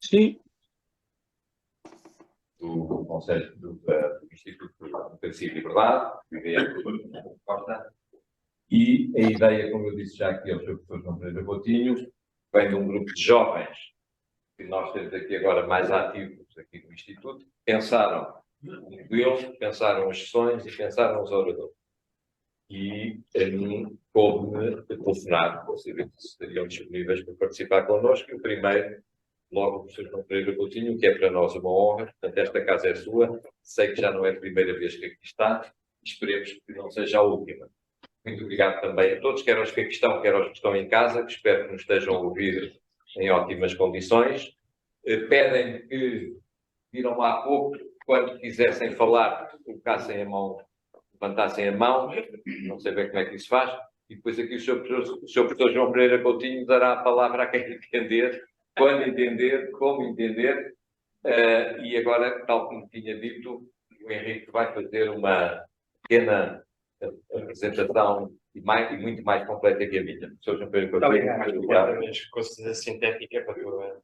Sim. Do Conselho do Instituto de Democracia e Liberdade, e a ideia, como eu disse já aqui ao Sr. Professor João Pereira Coutinho, vem de um grupo de jovens que nós temos aqui agora mais ativos aqui no Instituto, pensaram o modelo, pensaram as sessões e pensaram os oradores. E a mim coube-me telefonar para saber se estariam disponíveis para participar connosco. E o primeiro, logo o professor João Pereira Coutinho, que é para nós uma honra. Portanto, esta casa é sua. Sei que já não é a primeira vez que aqui está. Esperemos que não seja a última. Muito obrigado também a todos, quer aos que aqui estão, quer aos que estão em casa, que espero que nos estejam a ouvir em ótimas condições. Pedem que, viram há pouco, quando quisessem falar, colocassem a mão, levantassem a mão, não sei bem como é que isso faz, e depois aqui o Sr. Professor João Pereira Coutinho dará a palavra a quem entender, quando entender, como entender, e agora, tal como tinha dito, o Henrique vai fazer uma pequena apresentação e muito mais completa que a minha. Professor João Pereira Coutinho, mais obrigado. Coisa sintética para a tua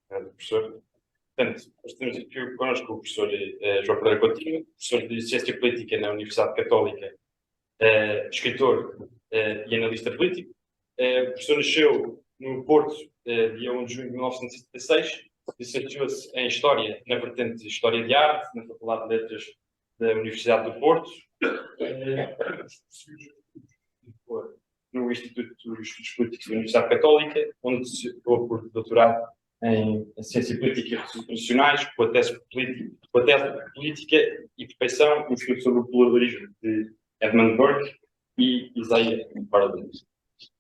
professor. Portanto, nós temos aqui connosco o professor João Pereira Coutinho, professor de Ciência Política na Universidade Católica, escritor e analista político. O professor nasceu no Porto, dia 1 de junho de 1976, licenciou-se em História, na vertente de História de Arte, na Faculdade de Letras da Universidade do Porto, no Instituto de Estudos Políticos da Universidade Católica, onde se ocupou por doutorado em Ciência Política e Relações Internacionais, com a tese Política e Perfeição, um estudo sobre o pluralismo de Edmund Burke e Isaiah Berlin.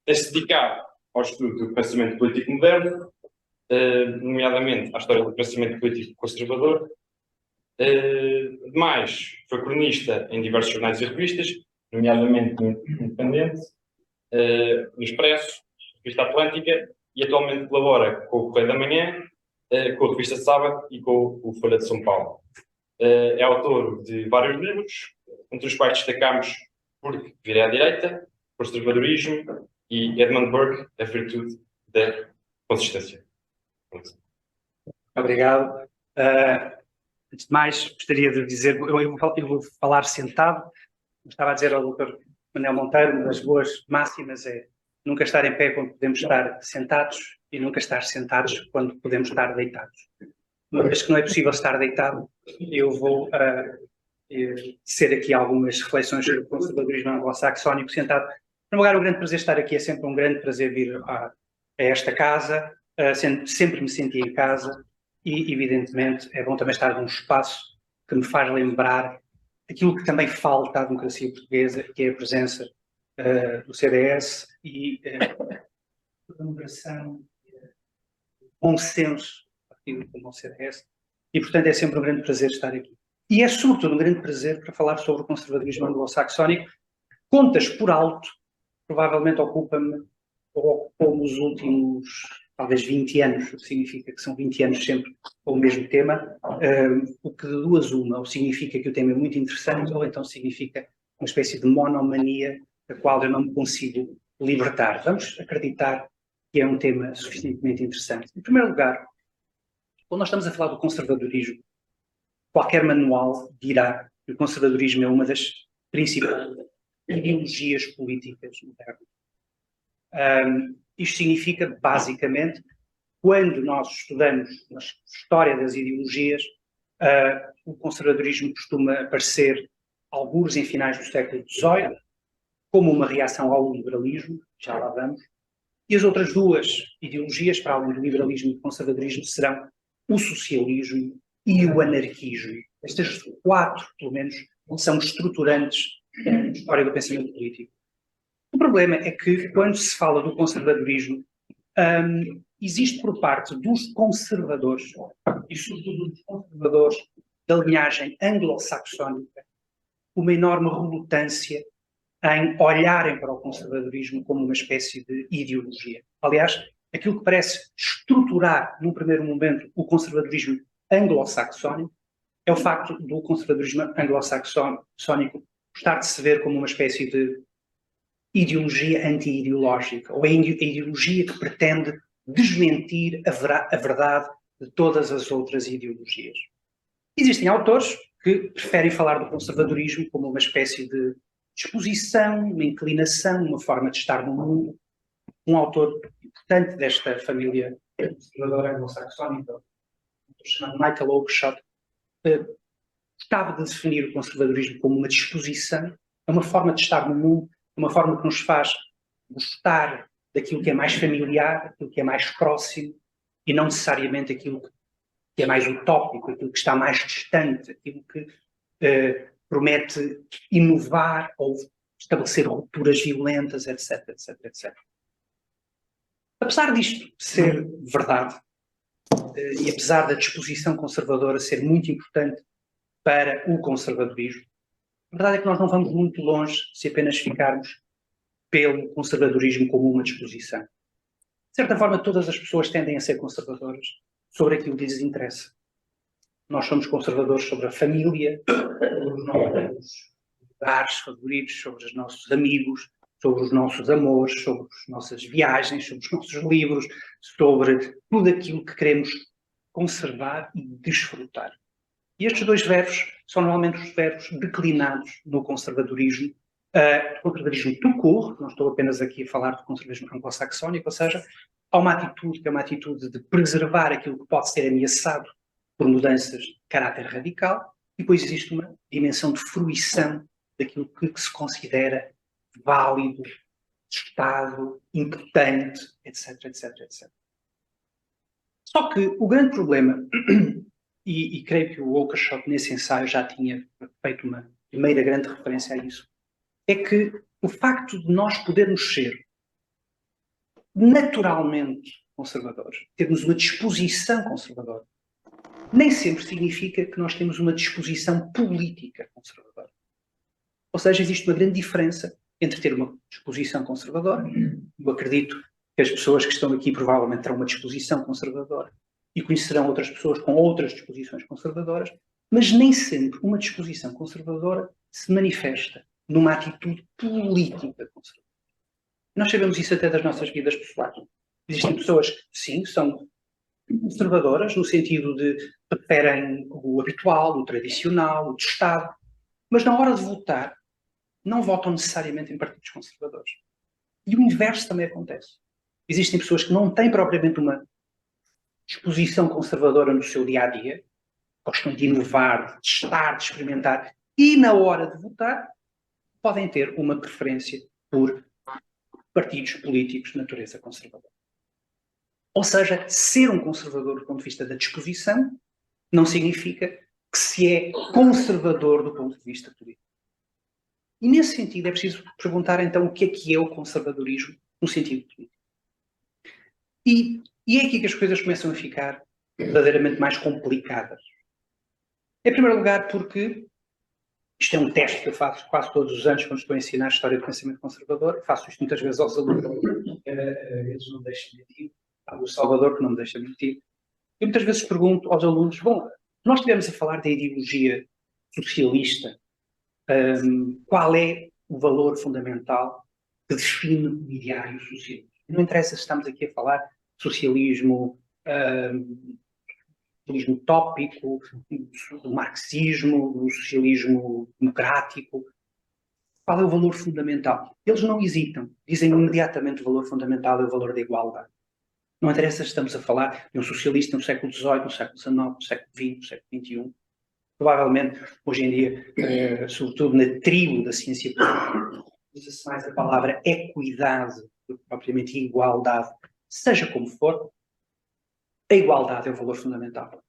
Tem-se dedicado ao estudo do pensamento político moderno, nomeadamente à história do pensamento político conservador. Ademais, foi cronista em diversos jornais e revistas, nomeadamente no Independente, no Expresso, na Revista Atlântica, e atualmente colabora com o Correio da Manhã, com a Revista Sábado e com o Folha de São Paulo. É autor de vários livros, entre os quais destacamos Porque Virei à Direita, Conservadorismo e Edmund Burke, A Virtude da Consistência. Obrigado. Antes de mais, gostaria de dizer, eu vou falar sentado. Estava a dizer ao Dr. Manuel Monteiro, uma das boas máximas é nunca estar em pé quando podemos estar sentados e nunca estar sentados quando podemos estar deitados. Uma vez que não é possível estar deitado, eu vou tecer aqui algumas reflexões sobre o conservadorismo anglo-saxónico sentado. Em primeiro lugar, um grande prazer estar aqui, é sempre um grande prazer vir a esta casa, sempre me senti em casa e, evidentemente, é bom também estar num espaço que me faz lembrar aquilo que também falta à democracia portuguesa, que é a presença do CDS e a moderação, bom senso partido como o CDS, e portanto é sempre um grande prazer estar aqui. E é sobretudo um grande prazer para falar sobre o conservadorismo anglo-saxónico, contas por alto, provavelmente ocupa-me, ou ocupou-me os últimos, talvez 20 anos, o que significa que são 20 anos sempre com o mesmo tema, o que de duas uma, ou significa que o tema é muito interessante, ou então significa uma espécie de monomania da qual eu não me consigo libertar. Vamos acreditar que é um tema suficientemente interessante. Em primeiro lugar, quando nós estamos a falar do conservadorismo, qualquer manual dirá que o conservadorismo é uma das principais ideologias políticas modernas. Isto significa, basicamente, quando nós estudamos a história das ideologias, o conservadorismo costuma aparecer, alguns em finais do século XVIII, como uma reação ao liberalismo, já lá vamos, e as outras duas ideologias, para além do liberalismo e do conservadorismo, serão o socialismo e o anarquismo. Estas quatro, pelo menos, são estruturantes da história do pensamento político. O problema é que, quando se fala do conservadorismo, existe por parte dos conservadores, e sobretudo dos conservadores da linhagem anglo-saxónica, uma enorme relutância em olharem para o conservadorismo como uma espécie de ideologia. Aliás, aquilo que parece estruturar, num primeiro momento, o conservadorismo anglo-saxónico é o facto do conservadorismo anglo-saxónico estar de se ver como uma espécie de ideologia anti-ideológica, ou a ideologia que pretende desmentir a verdade de todas as outras ideologias. Existem autores que preferem falar do conservadorismo como uma espécie de disposição, uma inclinação, uma forma de estar no mundo. Um autor importante desta família conservadora anglo-saxónica, chamado Michael Oakeshott, gostava de definir o conservadorismo como uma disposição, é uma forma de estar no mundo, uma forma que nos faz gostar daquilo que é mais familiar, aquilo que é mais próximo, e não necessariamente aquilo que é mais utópico, aquilo que está mais distante, aquilo que promete inovar ou estabelecer rupturas violentas, etc, etc, etc. Apesar disto ser verdade, e apesar da disposição conservadora ser muito importante para o conservadorismo, a verdade é que nós não vamos muito longe se apenas ficarmos pelo conservadorismo como uma disposição. De certa forma, todas as pessoas tendem a ser conservadoras sobre aquilo que lhes interessa. Nós somos conservadores sobre a família, sobre os nossos lugares favoritos, sobre os nossos amigos, sobre os nossos amores, sobre as nossas viagens, sobre os nossos livros, sobre tudo aquilo que queremos conservar e desfrutar. E estes dois verbos são normalmente os verbos declinados no conservadorismo, conservadorismo tout court, não estou apenas aqui a falar do conservadorismo anglo-saxónico, ou seja, há uma atitude que é uma atitude de preservar aquilo que pode ser ameaçado por mudanças de caráter radical, e depois existe uma dimensão de fruição daquilo que se considera válido, estado, importante, etc, etc, etc. Só que o grande problema, e creio que o Oakeshott nesse ensaio já tinha feito uma primeira grande referência a isso, é que o facto de nós podermos ser naturalmente conservadores, termos uma disposição conservadora, nem sempre significa que nós temos uma disposição política conservadora. Ou seja, existe uma grande diferença entre ter uma disposição conservadora, eu acredito que as pessoas que estão aqui provavelmente terão uma disposição conservadora e conhecerão outras pessoas com outras disposições conservadoras, mas nem sempre uma disposição conservadora se manifesta numa atitude política conservadora. Nós sabemos isso até das nossas vidas pessoais. Existem pessoas que, sim, são conservadoras, no sentido de preferem o habitual, o tradicional, o de Estado, mas na hora de votar, não votam necessariamente em partidos conservadores. E o inverso também acontece. Existem pessoas que não têm propriamente uma disposição conservadora no seu dia-a-dia, gostam de inovar, de testar, de experimentar, e na hora de votar, podem ter uma preferência por partidos políticos de natureza conservadora. Ou seja, ser um conservador do ponto de vista da disposição não significa que se é conservador do ponto de vista político. E nesse sentido é preciso perguntar então o que é o conservadorismo no sentido político. E é aqui que as coisas começam a ficar verdadeiramente mais complicadas. Em primeiro lugar porque isto é um teste que eu faço quase todos os anos quando estou a ensinar a história do pensamento conservador. Faço isto muitas vezes aos alunos. Eles não me deixam mentir. Há o Salvador que não me deixa mentir. Eu muitas vezes pergunto aos alunos, bom, nós estivemos a falar da ideologia socialista. Qual é o valor fundamental que define o ideário socialista? Não interessa se estamos aqui a falar de socialismo, socialismo utópico, do marxismo, do socialismo democrático. Qual é o valor fundamental? Eles não hesitam, dizem imediatamente o valor fundamental é o valor da igualdade. Não interessa se estamos a falar de um socialista no século XVIII, no século XIX, no século XX, no século XXI. Provavelmente, hoje em dia, sobretudo na tribo da ciência política, usa-se mais a palavra equidade do que propriamente igualdade. Seja como for, a igualdade é o valor fundamental.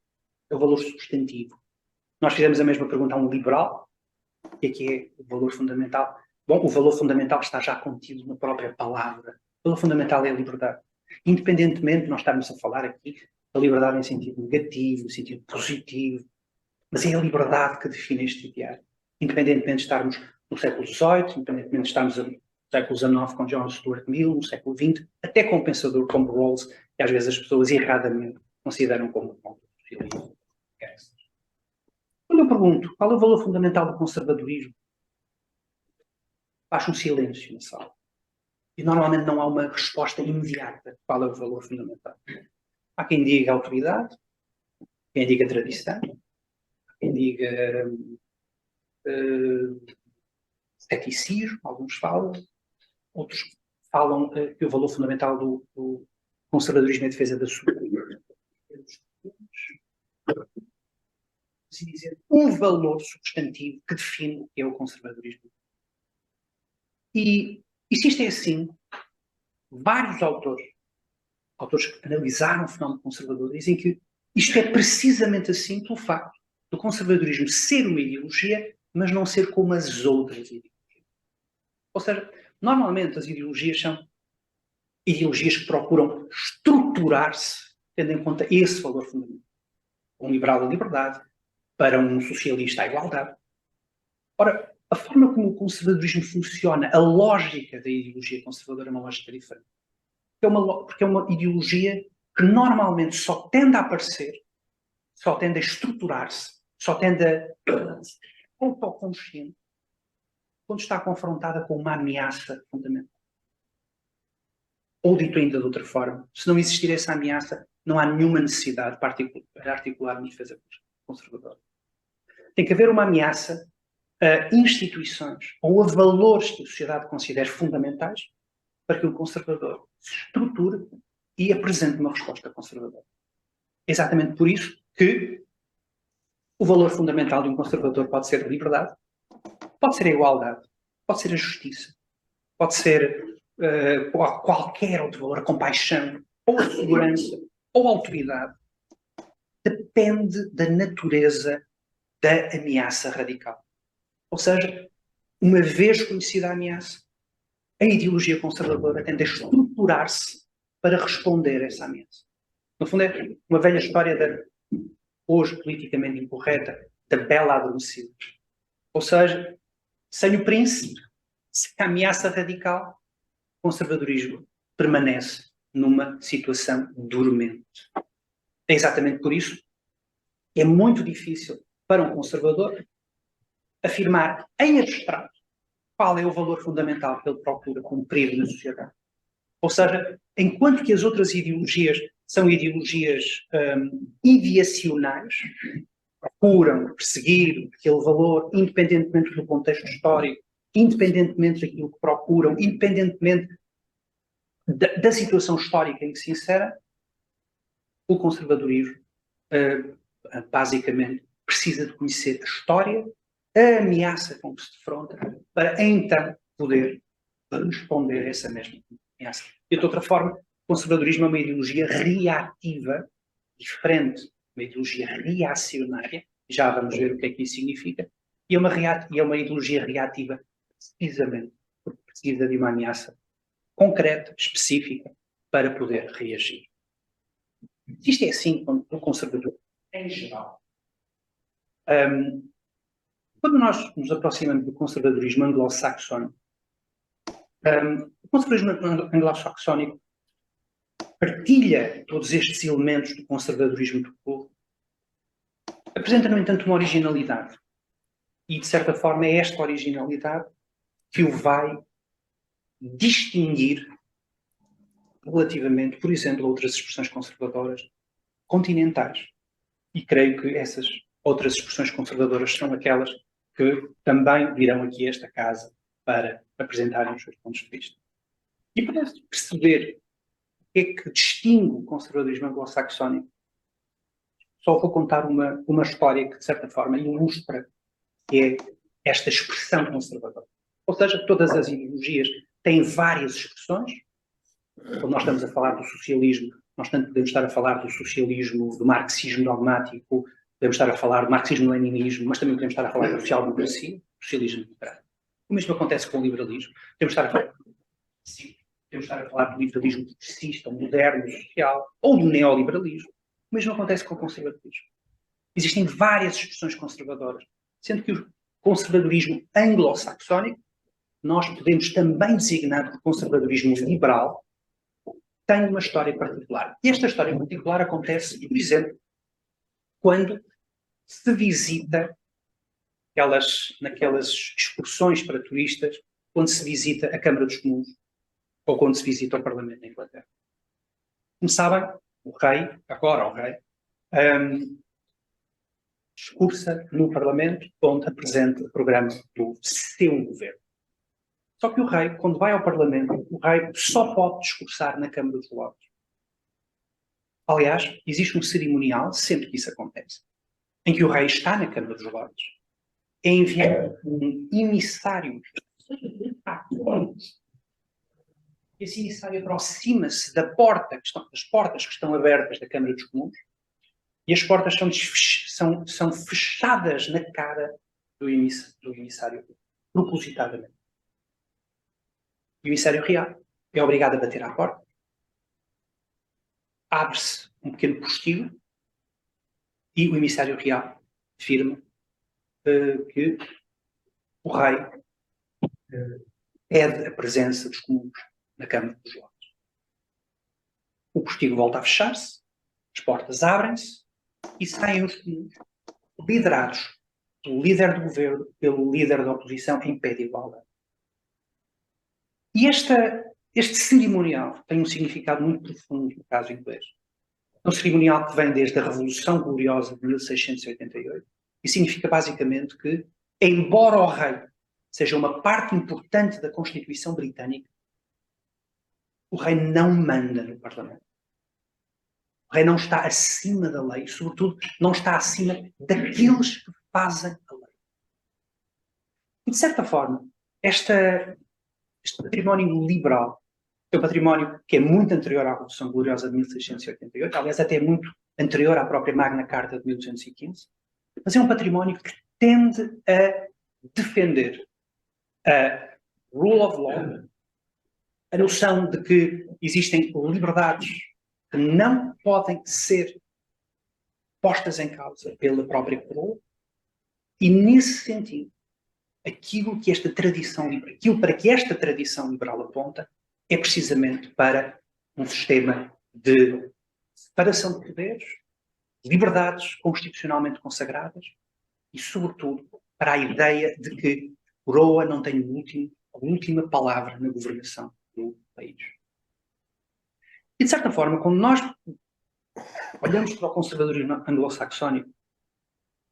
É o valor substantivo. Nós fizemos a mesma pergunta a um liberal. O que é o valor fundamental? Bom, o valor fundamental está já contido na própria palavra. O valor fundamental é a liberdade. Independentemente de nós estarmos a falar aqui da liberdade em sentido negativo, no sentido positivo, mas é a liberdade que define este ideário. Independentemente de estarmos no século XVIII, independentemente de estarmos no século XIX com John Stuart Mill, no século XX, até com um pensador como Rawls, que às vezes as pessoas erradamente consideram como um socialista. Quando eu pergunto qual é o valor fundamental do conservadorismo, faço um silêncio na sala. E normalmente não há uma resposta imediata qual é o valor fundamental. Há quem diga autoridade, quem diga tradição, quem diga ceticismo, alguns falam, outros falam que o valor fundamental do conservadorismo é a defesa da sua assim dizer, um valor substantivo que define o que é o conservadorismo. E se isto é assim, vários autores que analisaram o fenómeno conservador, dizem que isto é precisamente assim pelo facto do conservadorismo ser uma ideologia, mas não ser como as outras ideologias. Ou seja, normalmente as ideologias são ideologias que procuram estruturar-se tendo em conta esse valor fundamental. Um liberal a liberdade, para um socialista a igualdade. Ora, a forma como o conservadorismo funciona, a lógica da ideologia conservadora é uma lógica diferente. Porque é uma ideologia que normalmente só tende a aparecer, só tende a estruturar-se, só tende a autoconsciente quando está confrontada com uma ameaça fundamental. Ou dito ainda de outra forma, se não existir essa ameaça, não há nenhuma necessidade para articular uma defesa conservadora. Tem que haver uma ameaça a instituições ou a valores que a sociedade considere fundamentais para que o conservador se estruture e apresente uma resposta conservadora. É exatamente por isso que o valor fundamental de um conservador pode ser a liberdade, pode ser a igualdade, pode ser a justiça, pode ser qualquer outro valor, a compaixão, ou a segurança, ou a autoridade. Depende da natureza da ameaça radical. Ou seja, uma vez conhecida a ameaça, a ideologia conservadora tende a estruturar-se para responder a essa ameaça. No fundo, é uma velha história da, hoje politicamente incorreta, da bela adormecida. Ou seja, sem o príncipe, sem a ameaça radical, o conservadorismo permanece numa situação dormente. É exatamente por isso que é muito difícil para um conservador afirmar em abstrato qual é o valor fundamental que ele procura cumprir na sociedade. Ou seja, enquanto que as outras ideologias são ideologias ideacionais, procuram perseguir aquele valor independentemente do contexto histórico, independentemente daquilo que procuram, independentemente da situação histórica em que se inserem, o conservadorismo basicamente precisa de conhecer a história, a ameaça com que se defronta, para então poder responder a essa mesma ameaça. De outra forma, o conservadorismo é uma ideologia reativa, diferente, uma ideologia reacionária, já vamos ver o que é que isso significa, e é uma ideologia reativa precisamente porque precisa de uma ameaça concreta, específica, para poder reagir. Isto é assim com o conservador em geral. Quando nós nos aproximamos do conservadorismo anglo-saxónico, o conservadorismo anglo-saxónico partilha todos estes elementos do conservadorismo do povo, apresenta, no entanto, uma originalidade. E, de certa forma, é esta originalidade que o vai distinguir relativamente, por exemplo, a outras expressões conservadoras continentais. E creio que essas outras expressões conservadoras são aquelas que também virão aqui a esta casa para apresentarem os seus pontos de vista. E para perceber o que é que distingue o conservadorismo anglo-saxónico, só vou contar uma história que, de certa forma, ilustra que é esta expressão conservadora. Ou seja, todas as ideologias têm várias expressões. Quando nós estamos a falar do socialismo, nós tanto podemos estar a falar do socialismo, do marxismo dogmático, podemos estar a falar do marxismo-leninismo, mas também podemos estar a falar da social-democracia, do socialismo democrático. O mesmo acontece com o liberalismo. Podemos estar a falar do liberalismo progressista, moderno, social, ou do neoliberalismo. O mesmo acontece com o conservadorismo. Existem várias expressões conservadoras, sendo que o conservadorismo anglo-saxónico, nós podemos também designar que o conservadorismo liberal tem uma história particular. E esta história particular acontece, por exemplo, quando se visita naquelas excursões para turistas, quando se visita a Câmara dos Comuns ou quando se visita o Parlamento da Inglaterra. Como sabem, o rei, discursa no Parlamento onde apresenta o programa do seu governo. Só que o rei, quando vai ao Parlamento, o rei só pode discursar na Câmara dos Lordes. Aliás, existe um cerimonial, sempre que isso acontece, em que o rei está na Câmara dos Lordes, é enviado um emissário. Esse emissário aproxima-se da porta, das portas que estão abertas da Câmara dos Comuns, e as portas são fechadas na cara do emissário, propositadamente. O emissário real é obrigado a bater à porta. Abre-se um pequeno postilho e o emissário real afirma que o rei pede a presença dos comuns na Câmara dos Lordes. O postilho volta a fechar-se, as portas abrem-se e saem os comuns, liderados pelo líder do governo, pelo líder da oposição, em pé de igualdade. E este cerimonial tem um significado muito profundo no caso inglês. É um cerimonial que vem desde a Revolução Gloriosa de 1688 e significa basicamente que, embora o rei seja uma parte importante da Constituição Britânica, o rei não manda no Parlamento. O rei não está acima da lei, sobretudo não está acima daqueles que fazem a lei. E, de certa forma, este património liberal é um património que é muito anterior à Revolução Gloriosa de 1688, aliás, até muito anterior à própria Magna Carta de 1215, mas é um património que tende a defender a rule of law, a noção de que existem liberdades que não podem ser postas em causa pela própria coroa, e nesse sentido, aquilo para que esta tradição liberal aponta é precisamente para um sistema de separação de poderes, liberdades constitucionalmente consagradas e, sobretudo, para a ideia de que a coroa não tem a última palavra na governação do país. E, de certa forma, quando nós olhamos para o conservadorismo anglo-saxónico,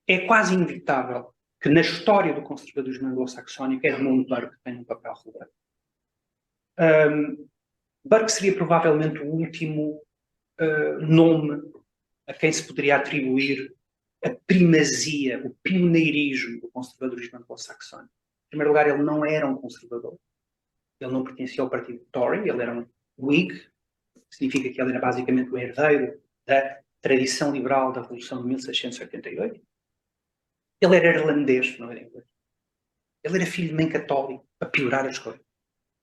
é quase inevitável que na história do conservadorismo anglo-saxónico Edmund Burke tenha um papel relevante. Burke seria provavelmente o último nome a quem se poderia atribuir a primazia, o pioneirismo do conservadorismo anglo-saxónico. Em primeiro lugar, ele não era um conservador. Ele não pertencia ao partido Tory, ele era um Whig, que significa que ele era basicamente o herdeiro da tradição liberal da Revolução de 1688. Ele era irlandês, não era inglês. Ele era filho de mãe católica, para piorar as coisas.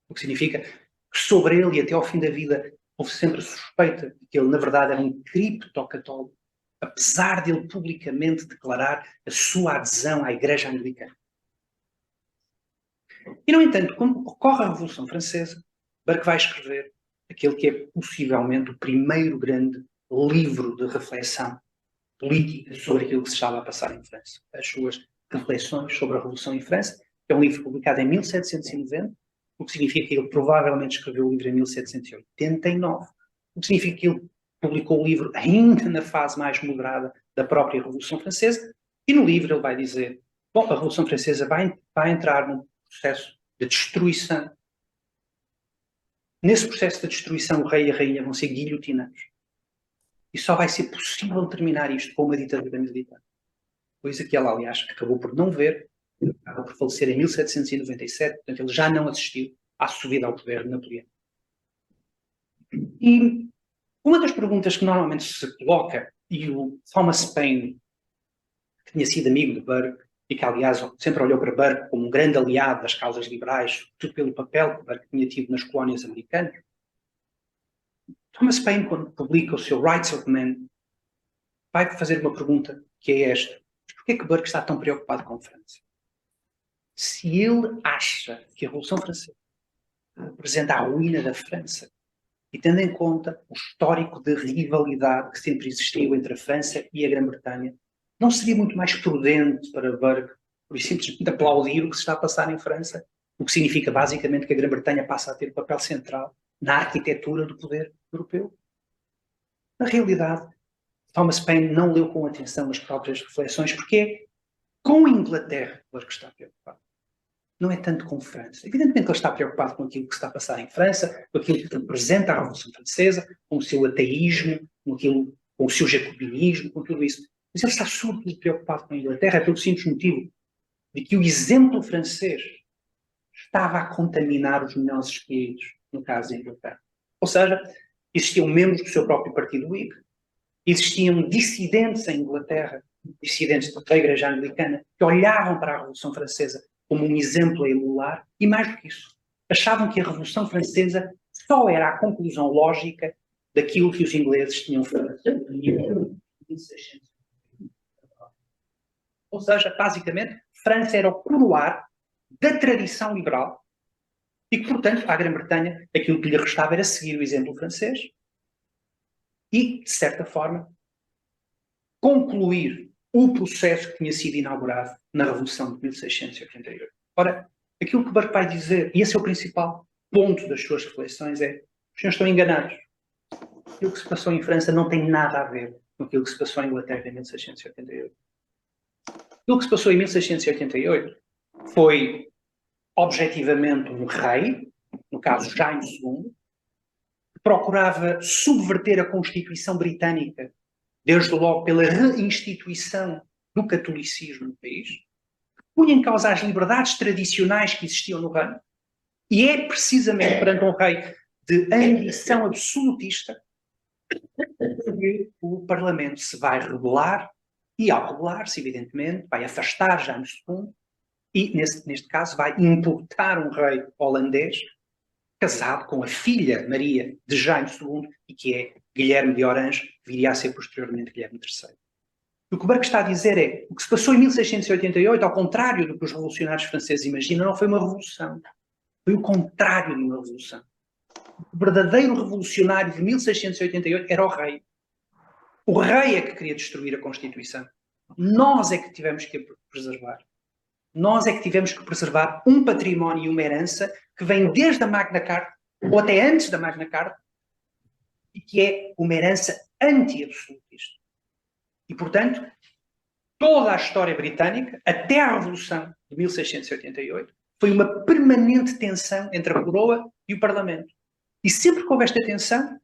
O que significa que sobre ele e até ao fim da vida houve sempre a suspeita de que ele, na verdade, era um cripto-católico, apesar de ele publicamente declarar a sua adesão à Igreja Anglicana. E, no entanto, quando ocorre a Revolução Francesa, Burke vai escrever aquele que é possivelmente o primeiro grande livro de reflexão política sobre aquilo que se estava a passar em França. As suas reflexões sobre a Revolução em França, que é um livro publicado em 1790, o que significa que ele provavelmente escreveu o livro em 1789, o que significa que ele publicou o livro ainda na fase mais moderada da própria Revolução Francesa, e no livro ele vai dizer, bom, a Revolução Francesa vai entrar num processo de destruição. Nesse processo de destruição, o rei e a rainha vão ser guilhotinados. E só vai ser possível terminar isto com uma ditadura militar. Coisa que ele, aliás, acabou por não ver, acabou por falecer em 1797, portanto ele já não assistiu à subida ao poder de Napoleão. E uma das perguntas que normalmente se coloca, e o Thomas Paine, que tinha sido amigo de Burke, e que, aliás, sempre olhou para Burke como um grande aliado das causas liberais, tudo pelo papel que Burke tinha tido nas colónias americanas, Thomas Paine, quando publica o seu Rights of Man, vai fazer uma pergunta que é esta. Porquê é que Burke está tão preocupado com a França? Se ele acha que a Revolução Francesa representa a ruína da França, e tendo em conta o histórico de rivalidade que sempre existiu entre a França e a Grã-Bretanha, não seria muito mais prudente para Burke, por simplesmente aplaudir o que se está a passar em França, o que significa basicamente que a Grã-Bretanha passa a ter papel central na arquitetura do poder europeu? Na realidade, Thomas Paine não leu com atenção as próprias reflexões, porque é com a Inglaterra que está preocupado. Não é tanto com França. Evidentemente que ele está preocupado com aquilo que está a passar em França, com aquilo que representa a Revolução Francesa, com o seu ateísmo, com o seu jacobinismo, com tudo isso. Mas ele está sobretudo preocupado com a Inglaterra pelo simples motivo de que o exemplo francês estava a contaminar os melhores espíritos, no caso da Inglaterra. Ou seja, existiam membros do seu próprio partido Whig, existiam dissidentes em Inglaterra, dissidentes da Igreja Anglicana, que olhavam para a Revolução Francesa como um exemplo a emular, e mais do que isso, achavam que a Revolução Francesa só era a conclusão lógica daquilo que os ingleses tinham feito. Ou seja, basicamente, França era o coroar da tradição liberal e que, portanto, à Grã-Bretanha, aquilo que lhe restava era seguir o exemplo francês e, de certa forma, concluir o processo que tinha sido inaugurado na Revolução de 1688. Ora, aquilo que Burke vai dizer, e esse é o principal ponto das suas reflexões, é: os senhores estão enganados. Aquilo que se passou em França não tem nada a ver com aquilo que se passou em Inglaterra em 1688. Aquilo que se passou em 1688 foi, objetivamente, um rei, no caso Jaime II, que procurava subverter a Constituição Britânica, desde logo pela reinstituição do catolicismo no país, que punha em causa as liberdades tradicionais que existiam no reino, e é precisamente perante um rei de ambição absolutista que o Parlamento se vai rebelar, e ao rebelar-se, evidentemente, vai afastar Jaime II, e neste caso vai importar um rei holandês casado com a filha Maria de Jaime II, e que é Guilherme de Orange, que viria a ser posteriormente Guilherme III. O que o Burke está a dizer é: o que se passou em 1688, ao contrário do que os revolucionários franceses imaginam, não foi uma revolução. Foi o contrário de uma revolução. O verdadeiro revolucionário de 1688 era o rei. O rei é que queria destruir a Constituição. Nós é que tivemos que a preservar. Nós é que tivemos que preservar um património e uma herança que vem desde a Magna Carta, ou até antes da Magna Carta, e que é uma herança anti-absolutista. E, portanto, toda a história britânica, até à Revolução de 1688, foi uma permanente tensão entre a coroa e o Parlamento. E sempre que houve esta tensão,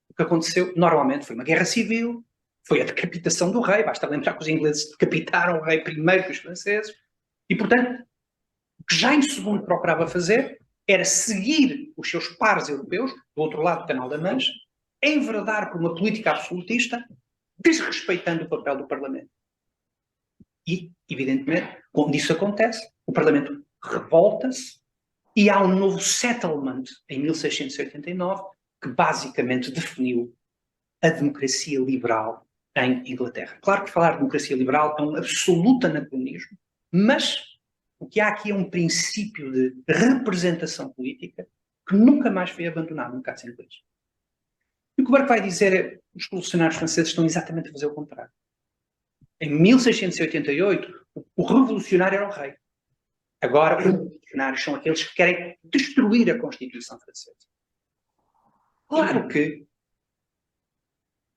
o que aconteceu, normalmente, foi uma guerra civil, foi a decapitação do rei. Basta lembrar que os ingleses decapitaram o rei primeiro que os franceses. E, portanto, o que Jaime II procurava fazer era seguir os seus pares europeus, do outro lado do Canal da Mancha, enveredar por uma política absolutista, desrespeitando o papel do Parlamento. E, evidentemente, quando isso acontece, o Parlamento revolta-se e há um novo settlement em 1689 que basicamente definiu a democracia liberal em Inglaterra. Claro que falar de democracia liberal é um absoluto anacronismo, mas o que há aqui é um princípio de representação política que nunca mais foi abandonado no caso inglês. E o que o Burke vai dizer é que os revolucionários franceses estão exatamente a fazer o contrário. Em 1688, o revolucionário era o rei. Agora, os revolucionários são aqueles que querem destruir a Constituição francesa. Claro que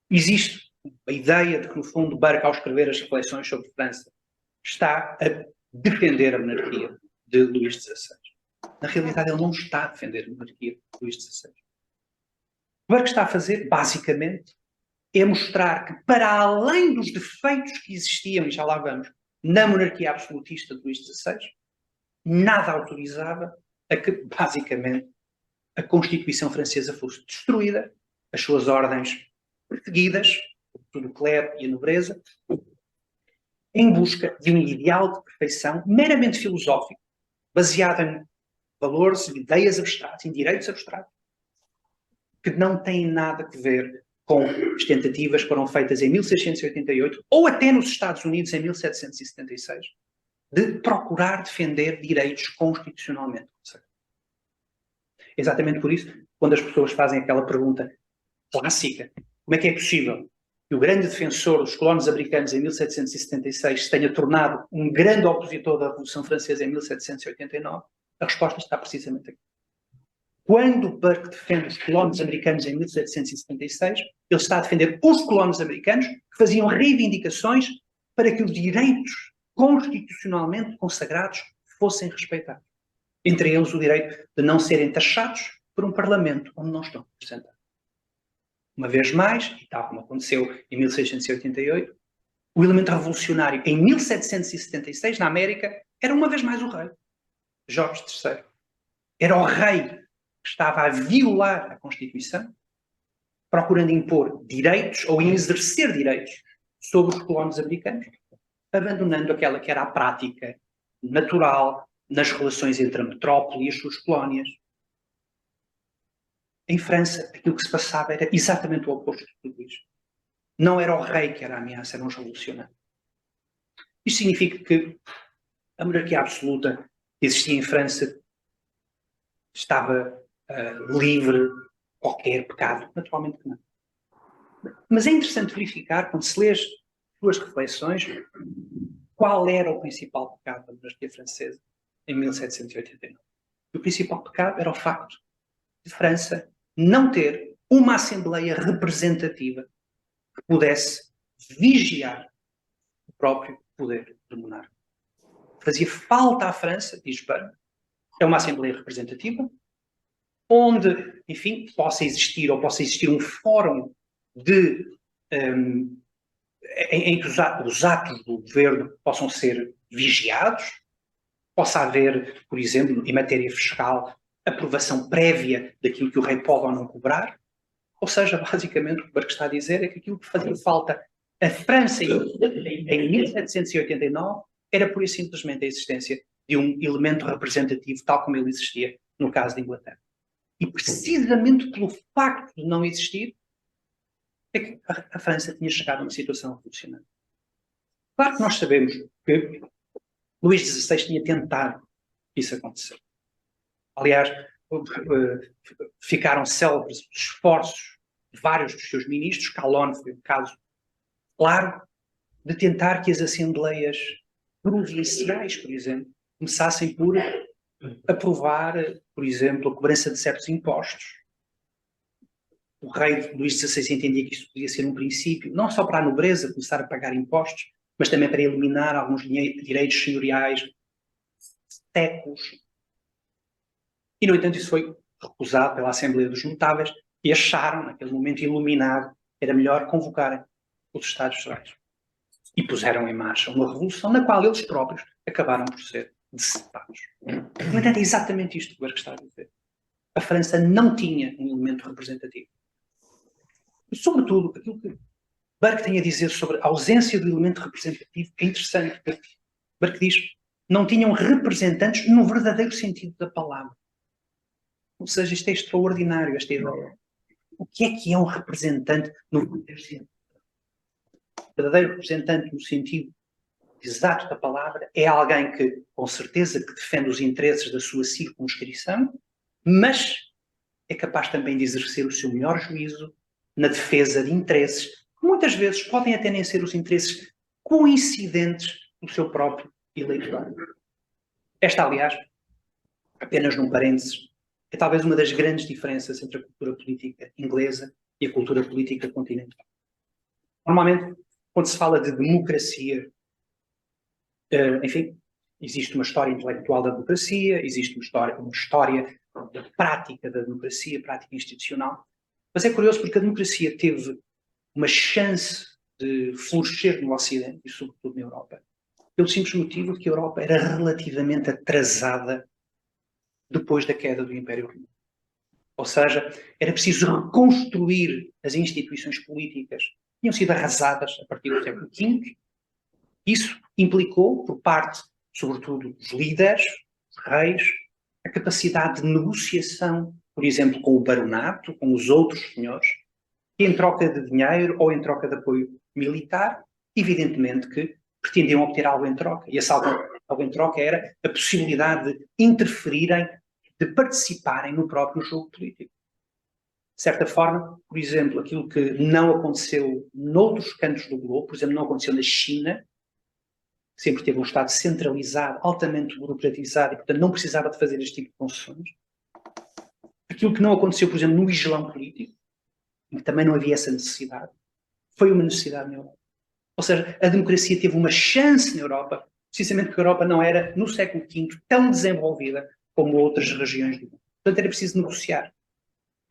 existe a ideia de que, no fundo, Burke, ao escrever as reflexões sobre França, está a defender a monarquia de Luís XVI. Na realidade, ele não está a defender a monarquia de Luís XVI. O que Burke está a fazer, basicamente, é mostrar que, para além dos defeitos que existiam, e já lá vamos, na monarquia absolutista de Luís XVI, nada autorizava a que, basicamente, a Constituição francesa fosse destruída, as suas ordens perseguidas, todo o clero e a nobreza, em busca de um ideal de perfeição meramente filosófico, baseado em valores, ideias abstratas, em direitos abstratos, que não têm nada a ver com as tentativas que foram feitas em 1688, ou até nos Estados Unidos em 1776, de procurar defender direitos constitucionalmente. Exatamente por isso, quando as pessoas fazem aquela pergunta clássica, como é que é possível que o grande defensor dos colonos americanos em 1776 se tenha tornado um grande opositor da Revolução Francesa em 1789, a resposta está precisamente aqui. Quando Burke defende os colonos americanos em 1776, ele está a defender os colonos americanos que faziam reivindicações para que os direitos constitucionalmente consagrados fossem respeitados. Entre eles o direito de não serem taxados por um parlamento onde não estão representados. Uma vez mais, e tal como aconteceu em 1688, o elemento revolucionário em 1776, na América, era uma vez mais o rei, Jorge III. Era o rei que estava a violar a Constituição, procurando impor direitos ou exercer direitos sobre os colonos americanos, abandonando aquela que era a prática natural nas relações entre a metrópole e as suas colónias. Em França, aquilo que se passava era exatamente o oposto de tudo isto. Não era o rei que era a ameaça, eram os revolucionários. Isto significa que a monarquia absoluta que existia em França estava livre de qualquer pecado. Naturalmente que não. Mas é interessante verificar, quando se lê as suas reflexões, qual era o principal pecado da monarquia francesa em 1789. E o principal pecado era o facto de França não ter uma Assembleia representativa que pudesse vigiar o próprio poder do monarca. Fazia falta à França, diz Burke, é uma Assembleia representativa, onde, enfim, possa existir um fórum em que os atos do governo possam ser vigiados, possa haver, por exemplo, em matéria fiscal, aprovação prévia daquilo que o rei pode ou não cobrar. Ou seja, basicamente, o que Burke está a dizer é que aquilo que fazia falta a França em 1789 era pura e simplesmente a existência de um elemento representativo, tal como ele existia no caso da Inglaterra. E precisamente pelo facto de não existir, é que a França tinha chegado a uma situação revolucionária. Claro que nós sabemos que Luís XVI tinha tentado que isso acontecesse. Aliás, ficaram célebres os esforços de vários dos seus ministros, Calonne foi um caso claro, de tentar que as assembleias provinciais, por exemplo, começassem por aprovar, por exemplo, a cobrança de certos impostos. O rei Luís XVI entendia que isso podia ser um princípio, não só para a nobreza começar a pagar impostos, mas também para eliminar alguns direitos senhoriais, séculos. E, no entanto, isso foi recusado pela Assembleia dos Notáveis e acharam, naquele momento iluminado, que era melhor convocarem os Estados Gerais. E puseram em marcha uma revolução na qual eles próprios acabaram por ser decepados. No entanto, é exatamente isto que o Burke está a dizer. A França não tinha um elemento representativo. E, sobretudo, aquilo que Burke tem a dizer sobre a ausência do elemento representativo é interessante. Burke diz que não tinham representantes no verdadeiro sentido da palavra. Ou seja, isto é extraordinário, esta ideia. O que é um representante no verdadeiro sentido? O verdadeiro representante no sentido exato da palavra é alguém que, com certeza, que defende os interesses da sua circunscrição, mas é capaz também de exercer o seu melhor juízo na defesa de interesses que muitas vezes podem até nem ser os interesses coincidentes do seu próprio eleitorado. Esta, aliás, apenas num parênteses, é talvez uma das grandes diferenças entre a cultura política inglesa e a cultura política continental. Normalmente, quando se fala de democracia, enfim, existe uma história intelectual da democracia, existe uma história da prática da democracia, prática institucional. Mas é curioso porque a democracia teve uma chance de florescer no Ocidente e sobretudo na Europa, pelo simples motivo de que a Europa era relativamente atrasada depois da queda do Império Romano. Ou seja, era preciso reconstruir as instituições políticas que tinham sido arrasadas a partir do século V. Isso implicou, por parte, sobretudo, dos líderes, dos reis, a capacidade de negociação, por exemplo, com o baronato, com os outros senhores, que em troca de dinheiro ou em troca de apoio militar, evidentemente que pretendiam obter algo em troca. E esse algo em troca era a possibilidade de interferirem, de participarem no próprio jogo político. De certa forma, por exemplo, aquilo que não aconteceu noutros cantos do globo, por exemplo, não aconteceu na China, sempre teve um Estado centralizado, altamente burocratizado e, portanto, não precisava de fazer este tipo de concessões. Aquilo que não aconteceu, por exemplo, no Islão político, em que também não havia essa necessidade, foi uma necessidade na Europa. Ou seja, a democracia teve uma chance na Europa, precisamente porque a Europa não era, no século V, tão desenvolvida como outras regiões do mundo. Portanto, era preciso negociar.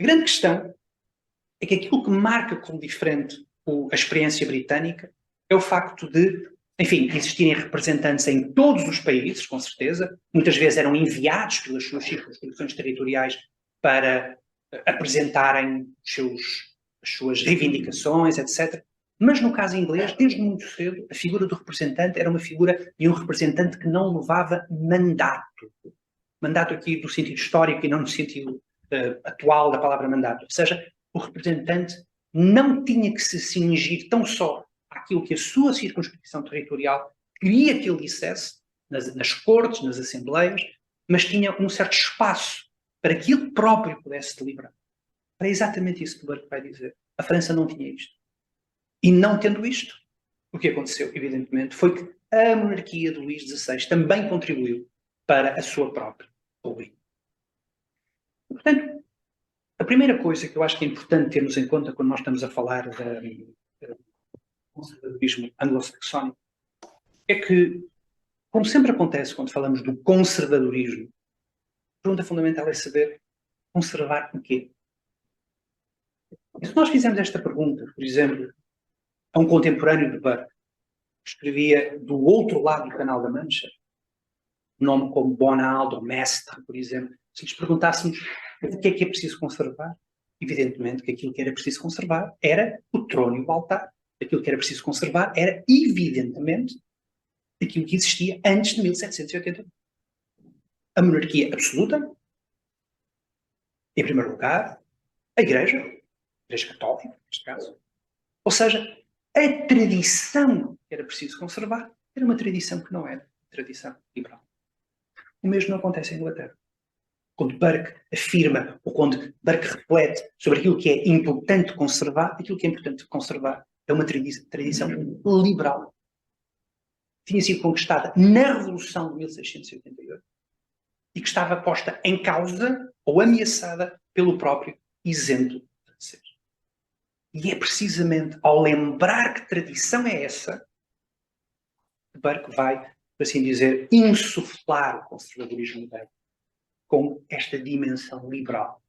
A grande questão é que aquilo que marca como diferente a experiência britânica é o facto de, enfim, existirem representantes em todos os países, com certeza, muitas vezes eram enviados pelas suas circunscrições territoriais para apresentarem as suas reivindicações, etc. Mas no caso inglês, desde muito cedo, a figura do representante era uma figura de um representante que não levava mandato. Mandato aqui do sentido histórico e não no sentido atual da palavra mandato. Ou seja, o representante não tinha que se cingir tão só àquilo que a sua circunscrição territorial queria que ele dissesse, nas cortes, nas assembleias, mas tinha um certo espaço para que ele próprio pudesse deliberar. Era exatamente isso que o Burke vai dizer. A França não tinha isto. E não tendo isto, o que aconteceu, evidentemente, foi que a monarquia de Luís XVI também contribuiu para a sua própria ruína. Portanto, a primeira coisa que eu acho que é importante termos em conta quando nós estamos a falar do conservadorismo anglo-saxónico é que, como sempre acontece quando falamos do conservadorismo, a pergunta fundamental é saber conservar o quê? E se nós fizermos esta pergunta, por exemplo, a um contemporâneo de Burke, que escrevia do outro lado do Canal da Mancha, um nome como Bonald ou Mestre, por exemplo, se lhes perguntássemos o que é preciso conservar, evidentemente que aquilo que era preciso conservar era o trono e o altar. Aquilo que era preciso conservar era, evidentemente, aquilo que existia antes de 1780. A monarquia absoluta, em primeiro lugar, a Igreja Católica, neste caso. Ou seja, a tradição que era preciso conservar era uma tradição que não era tradição liberal. O mesmo não acontece em Inglaterra. Quando Burke afirma, ou quando Burke reflete sobre aquilo que é importante conservar, aquilo que é importante conservar é uma tradição liberal. Tinha sido conquistada na Revolução de 1688 e que estava posta em causa ou ameaçada pelo próprio exemplo francês. E é precisamente ao lembrar que tradição é essa que Burke vai, por assim dizer, insuflar o conservadorismo moderno com esta dimensão liberal.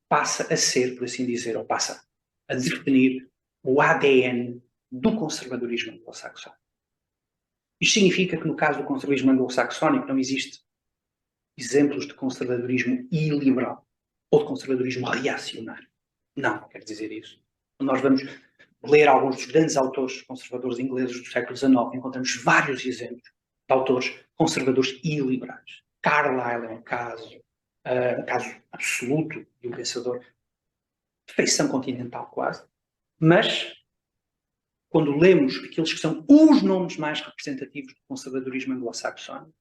Passa a ser, por assim dizer, ou passa a definir o ADN do conservadorismo anglo-saxónico. Isto significa que no caso do conservadorismo anglo-saxónico não existe exemplos de conservadorismo iliberal ou de conservadorismo reacionário. Não quer dizer isso. Nós vamos ler alguns dos grandes autores conservadores ingleses do século XIX, encontramos vários exemplos de autores conservadores iliberais. Carlyle é um caso absoluto de um pensador de feição continental quase, mas quando lemos aqueles que são os nomes mais representativos do conservadorismo anglo-saxónico,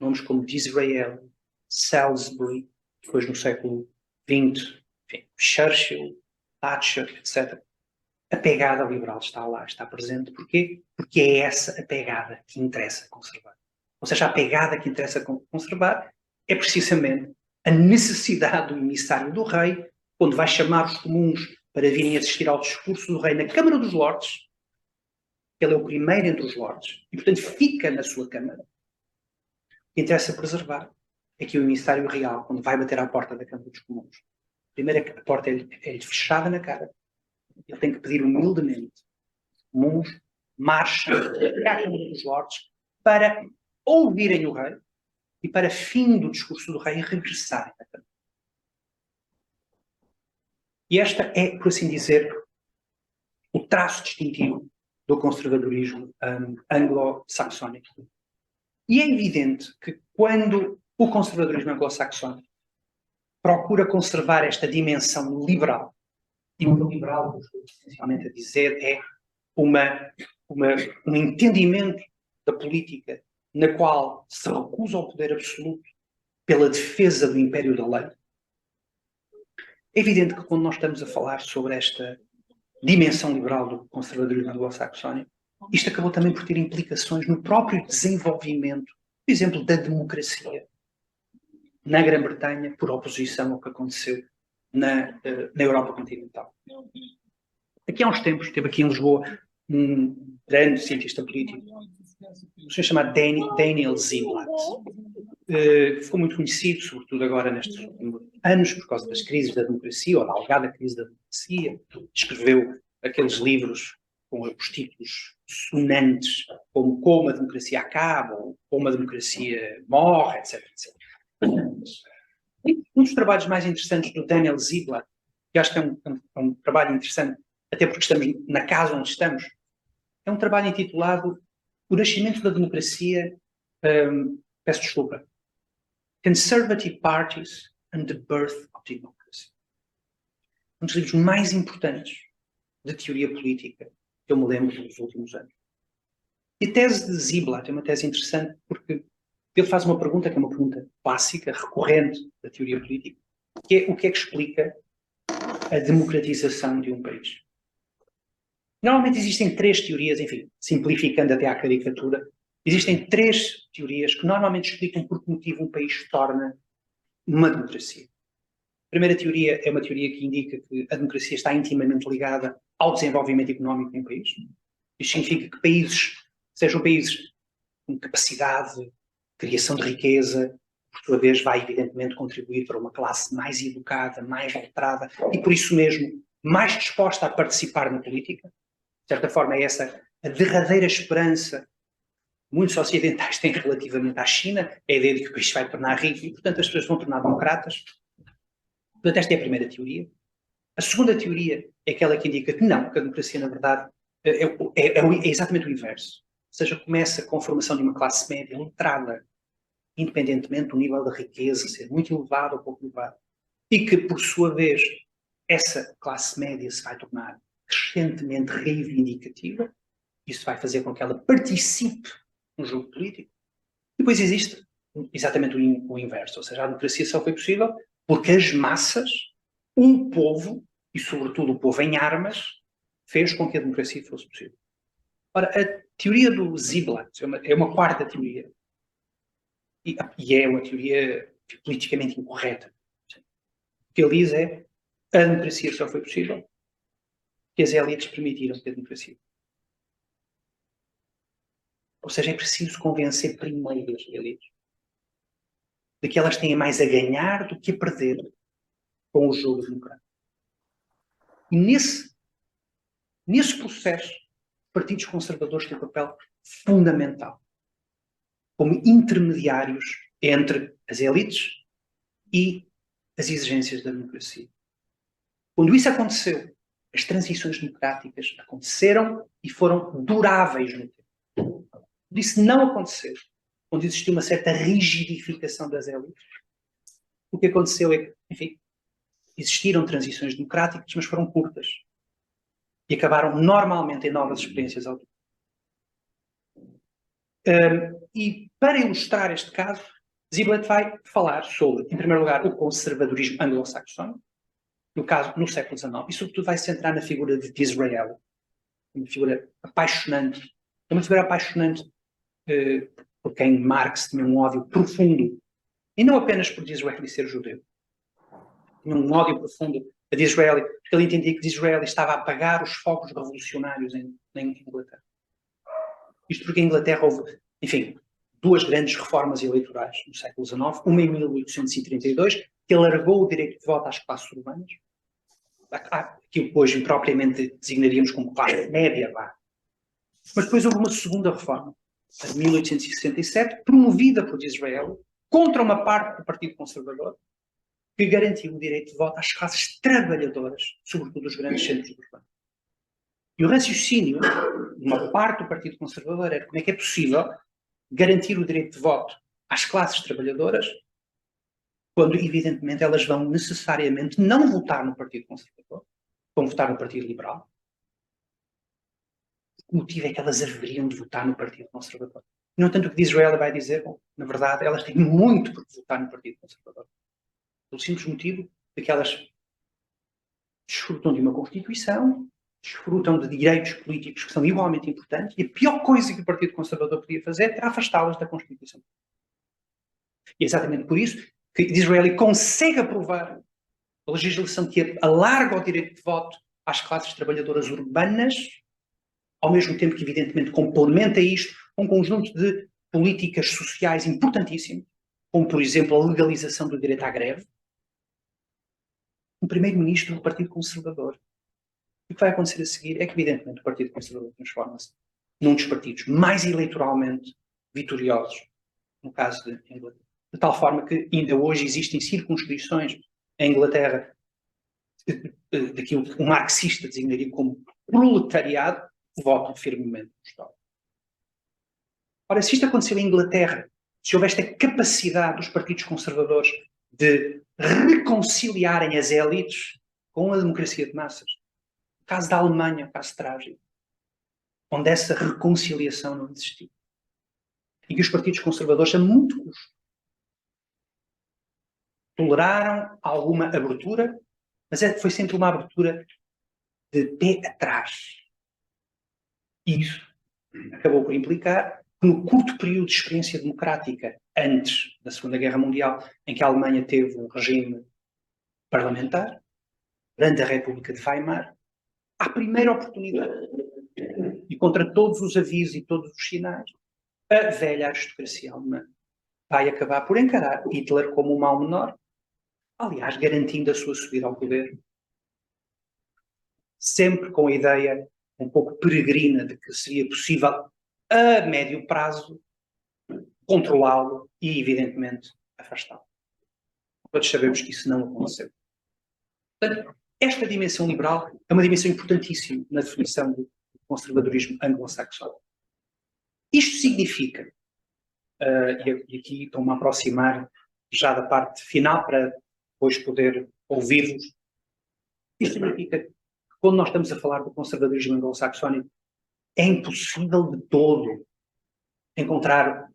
nomes como Disraeli, Salisbury, depois no século XX, enfim, Churchill, Thatcher, etc., a pegada liberal está lá, está presente. Porquê? Porque é essa a pegada que interessa conservar. Ou seja, a pegada que interessa conservar é precisamente a necessidade do emissário do rei, quando vai chamar os comuns para virem assistir ao discurso do rei na Câmara dos Lordes. Ele é o primeiro entre os Lordes e, portanto, fica na sua Câmara. O que interessa preservar é que o emissário real, quando vai bater à porta da Câmara dos Comuns, primeiro a porta é-lhe fechada na cara. Ele tem que pedir humildemente. Comuns marcham até à Câmara dos Lordes para ouvirem o rei e para, fim do discurso do rei, regressarem à Câmara. E esta é, por assim dizer, o traço distintivo do conservadorismo anglo-saxónico. E é evidente que quando o conservadorismo anglo-saxónico procura conservar esta dimensão liberal, e o liberal, o que estou essencialmente a dizer, é um entendimento da política na qual se recusa ao poder absoluto pela defesa do império da lei. É evidente que quando nós estamos a falar sobre esta dimensão liberal do conservadorismo anglo-saxónico, isto acabou também por ter implicações no próprio desenvolvimento, por exemplo, da democracia na Grã-Bretanha por oposição ao que aconteceu na Europa continental. Aqui há uns tempos, esteve aqui em Lisboa um grande cientista político, um senhor chamado Daniel Ziblatt, que ficou muito conhecido, sobretudo agora nestes últimos anos, por causa das crises da democracia, ou da alegada crise da democracia. Escreveu aqueles livros com os títulos sonantes, como a democracia acaba, ou como a democracia morre, etc, etc. Um dos trabalhos mais interessantes do Daniel Ziblatt, que acho que é um trabalho interessante, até porque estamos na casa onde estamos, é um trabalho intitulado O Nascimento da Democracia, peço desculpa, Conservative Parties and the Birth of Democracy. Um dos livros mais importantes de teoria política que eu me lembro dos últimos anos. E a tese de Ziblatt é uma tese interessante porque ele faz uma pergunta que é uma pergunta clássica, recorrente da teoria política, que é o que é que explica a democratização de um país. Normalmente existem três teorias, enfim, simplificando até à caricatura, existem três teorias que normalmente explicam por que motivo um país se torna uma democracia. A primeira teoria é uma teoria que indica que a democracia está intimamente ligada ao desenvolvimento económico de um país. Isto significa que países, sejam países com capacidade de criação de riqueza, por sua vez vai evidentemente contribuir para uma classe mais educada, mais letrada e por isso mesmo mais disposta a participar na política. De certa forma é essa a derradeira esperança que muitos ocidentais têm relativamente à China, é a ideia de que o país vai tornar rico e portanto as pessoas vão tornar democratas. Portanto esta é a primeira teoria. A segunda teoria é aquela que indica que não, que a democracia na verdade é exatamente o inverso. Ou seja, começa com a formação de uma classe média letrada, independentemente do nível de riqueza ser muito elevado ou pouco elevado, e que, por sua vez, essa classe média se vai tornar crescentemente reivindicativa, isso vai fazer com que ela participe no jogo político. E depois existe exatamente o inverso, ou seja, a democracia só foi possível porque as massas, um povo, e sobretudo o povo em armas, fez com que a democracia fosse possível. Ora, a teoria do Ziblatt é uma quarta teoria, e é uma teoria politicamente incorreta. O que ele diz é a democracia só foi possível porque as elites permitiram que a democracia. Ou seja, é preciso convencer primeiro as elites de que elas têm mais a ganhar do que a perder com o jogo democrático. E nesse processo, partidos conservadores têm um papel fundamental como intermediários entre as elites e as exigências da democracia. Quando isso aconteceu, as transições democráticas aconteceram e foram duráveis no tempo. Quando isso não aconteceu, quando existiu uma certa rigidificação das elites, o que aconteceu é que, enfim, existiram transições democráticas, mas foram curtas. E acabaram normalmente em novas experiências autónomas. E para ilustrar este caso, Ziblatt vai falar sobre, em primeiro lugar, o conservadorismo anglo-saxónico, no século XIX, e sobretudo vai centrar na figura de Disraeli, uma figura apaixonante, por quem Marx tinha um ódio profundo, e não apenas por Disraeli ser judeu, tinha um ódio profundo a Disraeli, porque ele entendia que Disraeli estava a apagar os focos revolucionários na Inglaterra. Isto porque a Inglaterra houve, enfim, duas grandes reformas eleitorais no século XIX, uma em 1832, que alargou o direito de voto às classes urbanas, aquilo que hoje propriamente designaríamos como classe média, mas depois houve uma segunda reforma, a de 1867, promovida por Disraeli, contra uma parte do Partido Conservador, que garantiu o direito de voto às classes trabalhadoras, sobretudo dos grandes centros urbanos. E o raciocínio de uma parte do Partido Conservador era como é que é possível garantir o direito de voto às classes trabalhadoras quando, evidentemente, elas vão necessariamente não votar no Partido Conservador, vão votar no Partido Liberal. O motivo é que elas haveriam de votar no Partido Conservador. No entanto, o que Disraeli vai dizer, bom, na verdade, elas têm muito por votar no Partido Conservador. Pelo simples motivo de que elas desfrutam de uma Constituição, desfrutam de direitos políticos que são igualmente importantes, e a pior coisa que o Partido Conservador podia fazer era afastá-las da Constituição. E é exatamente por isso que Disraeli consegue aprovar a legislação que alarga o direito de voto às classes trabalhadoras urbanas, ao mesmo tempo que, evidentemente, complementa isto com um conjunto de políticas sociais importantíssimas, como, por exemplo, a legalização do direito à greve, um primeiro-ministro do Partido Conservador. E o que vai acontecer a seguir é que, evidentemente, o Partido Conservador transforma-se num dos partidos mais eleitoralmente vitoriosos, no caso de Inglaterra. De tal forma que ainda hoje existem circunscrições em Inglaterra daquilo que um marxista designaria como proletariado, que votam firmemente no Estado. Ora, se isto aconteceu em Inglaterra, se houve esta capacidade dos partidos conservadores de reconciliarem as élites com a democracia de massas, o caso da Alemanha é um caso trágico, onde essa reconciliação não existiu. E que os partidos conservadores, a muito custo, toleraram alguma abertura, mas foi sempre uma abertura de pé atrás. E isso acabou por implicar que no curto período de experiência democrática antes da Segunda Guerra Mundial, em que a Alemanha teve um regime parlamentar, durante a República de Weimar, à primeira oportunidade, e contra todos os avisos e todos os sinais, a velha aristocracia alemã vai acabar por encarar Hitler como um mal menor, aliás, garantindo a sua subida ao poder, sempre com a ideia um pouco peregrina de que seria possível, a médio prazo, controlá-lo e, evidentemente, afastá-lo. Todos sabemos que isso não aconteceu. Portanto, esta dimensão liberal é uma dimensão importantíssima na definição do conservadorismo anglo-saxónico. Isto significa, e aqui estou-me a aproximar já da parte final para depois poder ouvir-vos, isto significa que quando nós estamos a falar do conservadorismo anglo-saxónico, é impossível de todo encontrar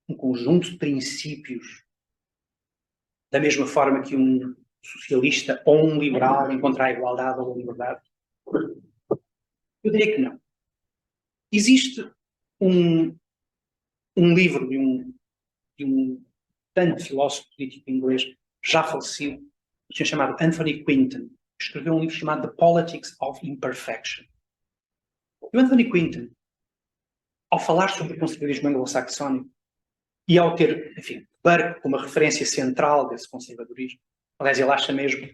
um conjunto de princípios da mesma forma que um socialista ou um liberal encontrar a igualdade ou a liberdade. Eu diria que não. Existe um livro de um grande filósofo político inglês, já falecido, um senhor chamado Anthony Quinton, que escreveu um livro chamado The Politics of Imperfection. E o Anthony Quinton, ao falar sobre o conservadorismo anglo-saxónico, e ao ter, enfim, Burke como a referência central desse conservadorismo, aliás, ele acha mesmo,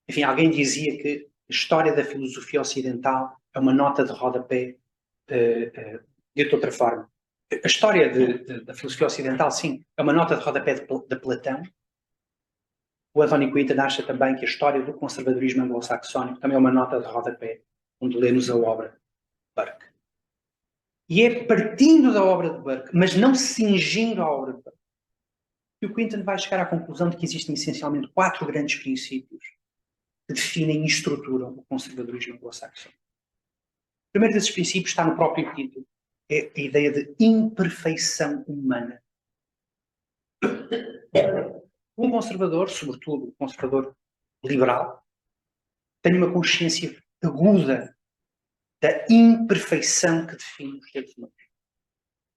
enfim, alguém dizia que a história da filosofia ocidental é uma nota de rodapé, de outra forma. A história da filosofia ocidental, sim, é uma nota de rodapé de Platão. O Anthony Quinton acha também que a história do conservadorismo anglo-saxónico também é uma nota de rodapé, onde lemos a obra de Burke. E é partindo da obra de Burke, mas não cingindo a obra de Burke, que o Quinton vai chegar à conclusão de que existem essencialmente 4 grandes princípios que definem e estruturam o conservadorismo anglo-saxónico. O primeiro desses princípios está no próprio título, é a ideia de imperfeição humana. Um conservador, sobretudo um conservador liberal, tem uma consciência aguda da imperfeição que define os seres humanos.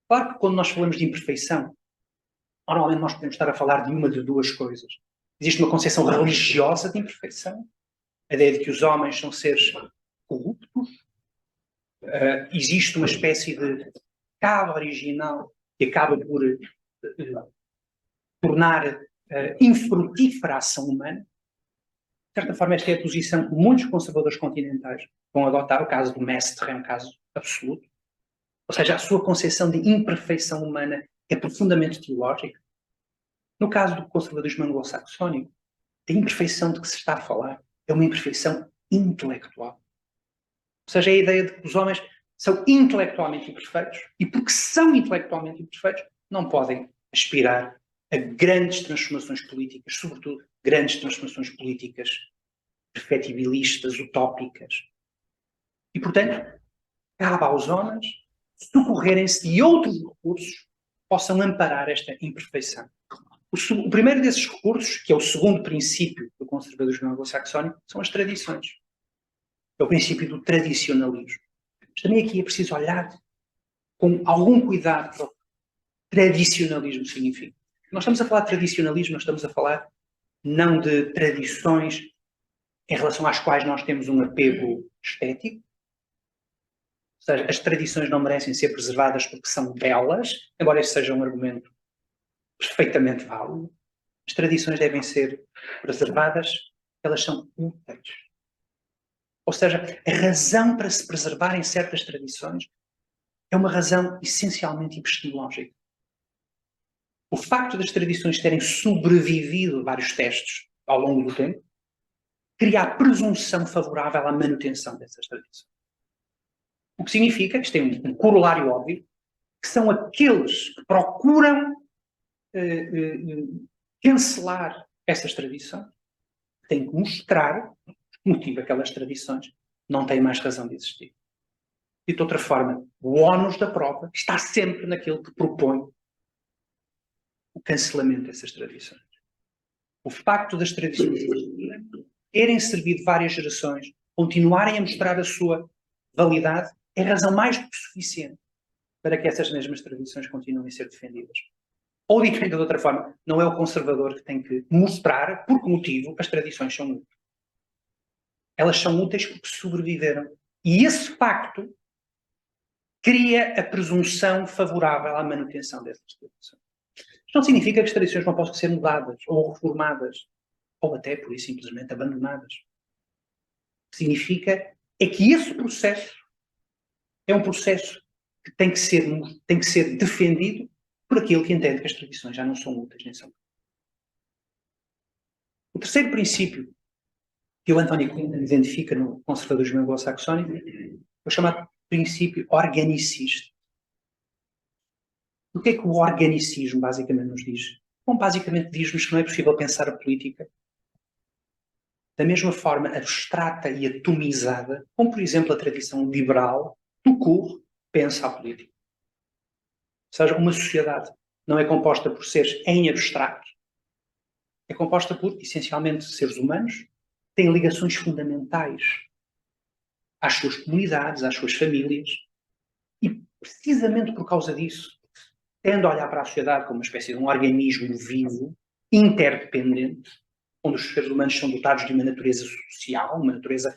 Claro que quando nós falamos de imperfeição, normalmente nós podemos estar a falar de uma de duas coisas. Existe uma concepção religiosa de imperfeição, a ideia de que os homens são seres corruptos. Existe uma espécie de pecado original que acaba por tornar infrutífera a ação humana. De certa forma, esta é a posição que muitos conservadores continentais vão adotar. O caso do Mestre é um caso absoluto. Ou seja, a sua concepção de imperfeição humana é profundamente teológica. No caso do conservadorismo anglo-saxónico, a imperfeição de que se está a falar é uma imperfeição intelectual. Ou seja, é a ideia de que os homens são intelectualmente imperfeitos e porque são intelectualmente imperfeitos não podem aspirar a grandes transformações políticas, sobretudo grandes transformações políticas perfectibilistas, utópicas. E, portanto, cabe aos homens socorrerem-se de outros recursos que possam amparar esta imperfeição. O primeiro desses recursos, que é o segundo princípio do conservadorismo anglo-saxónico, são as tradições. É o princípio do tradicionalismo. Mas também aqui é preciso olhar com algum cuidado para o que tradicionalismo significa. Nós estamos a falar de tradicionalismo, nós estamos a falar não de tradições em relação às quais nós temos um apego estético. Ou seja, as tradições não merecem ser preservadas porque são belas, embora esse seja um argumento perfeitamente válido. As tradições devem ser preservadas, elas são úteis. Ou seja, a razão para se preservarem certas tradições é uma razão essencialmente epistemológica. O facto das tradições terem sobrevivido a vários testes ao longo do tempo cria a presunção favorável à manutenção dessas tradições. O que significa, isto tem um corolário óbvio, que são aqueles que procuram cancelar essas tradições, que têm que mostrar o motivo daquelas tradições não têm mais razão de existir. E de outra forma, o ónus da prova está sempre naquele que propõe o cancelamento dessas tradições. O facto das tradições terem servido várias gerações, continuarem a mostrar a sua validade, é razão mais do que suficiente para que essas mesmas tradições continuem a ser defendidas. Ou dito de outra forma, não é o conservador que tem que mostrar por que motivo as tradições são úteis. Elas são úteis porque sobreviveram. E esse facto cria a presunção favorável à manutenção dessas tradições. Isto não significa que as tradições não possam ser mudadas ou reformadas, ou até, por isso, simplesmente abandonadas. O que significa é que esse processo é um processo que tem que ser defendido por aquele que entende que as tradições já não são úteis nem são. O terceiro princípio que o Anthony Clinton identifica no conservadorismo anglo-saxónico é o chamado princípio organicista. O que é que o organicismo basicamente nos diz? Bom, basicamente diz-nos que não é possível pensar a política da mesma forma abstrata e atomizada, como por exemplo a tradição liberal do Cour pensa a política. Ou seja, uma sociedade não é composta por seres em abstrato, é composta por, essencialmente, seres humanos que têm ligações fundamentais às suas comunidades, às suas famílias, e precisamente por causa disso, tendo a olhar para a sociedade como uma espécie de um organismo vivo, interdependente, onde os seres humanos são dotados de uma natureza social, uma natureza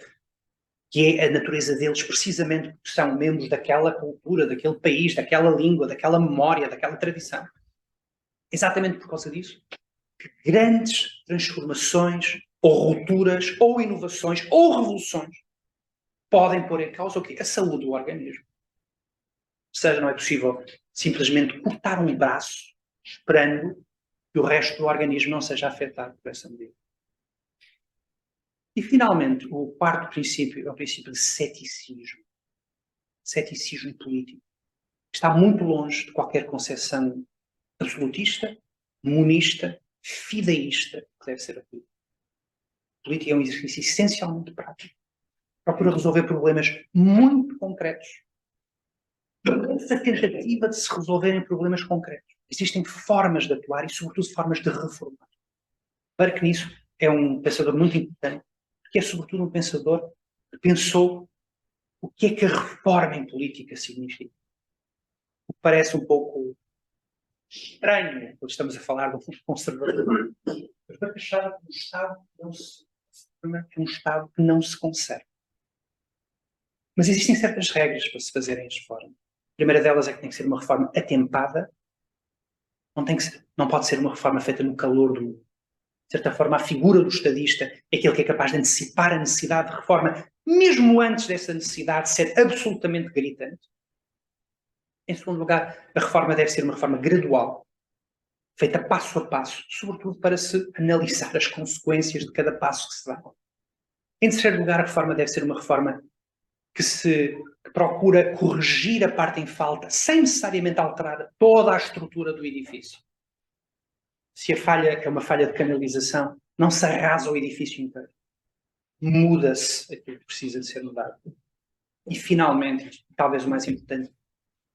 que é a natureza deles precisamente porque são membros daquela cultura, daquele país, daquela língua, daquela memória, daquela tradição. Exatamente por causa disso, que grandes transformações, ou rupturas, ou inovações, ou revoluções podem pôr em causa o quê? A saúde do organismo. Ou seja, não é possível simplesmente cortar um braço esperando que o resto do organismo não seja afetado por essa medida. E, finalmente, o quarto princípio é o princípio de ceticismo. Ceticismo político. Está muito longe de qualquer concepção absolutista, monista, fideísta que deve ser a política. A política é um exercício essencialmente prático. Procura resolver problemas muito concretos. Essa tentativa de se resolverem problemas concretos. Existem formas de atuar e, sobretudo, formas de reformar. Para que nisso é um pensador muito importante, porque é, sobretudo, um pensador que pensou o que é que a reforma em política significa. O que parece um pouco estranho, quando estamos a falar de um conservador. Mas para achar que um Estado é um Estado que não se conserva. Mas existem certas regras para se fazerem as reformas. A primeira delas é que tem que ser uma reforma atempada. Não pode ser uma reforma feita no calor do mundo. De certa forma, a figura do estadista é aquele que é capaz de antecipar a necessidade de reforma, mesmo antes dessa necessidade ser absolutamente gritante. Em segundo lugar, a reforma deve ser uma reforma gradual, feita passo a passo, sobretudo para se analisar as consequências de cada passo que se dá. Em terceiro lugar, a reforma deve ser uma reforma que procura corrigir a parte em falta, sem necessariamente alterar toda a estrutura do edifício. Se a falha é uma falha de canalização, não se arrasa o edifício inteiro. Muda-se aquilo que precisa de ser mudado. E, finalmente, talvez o mais importante,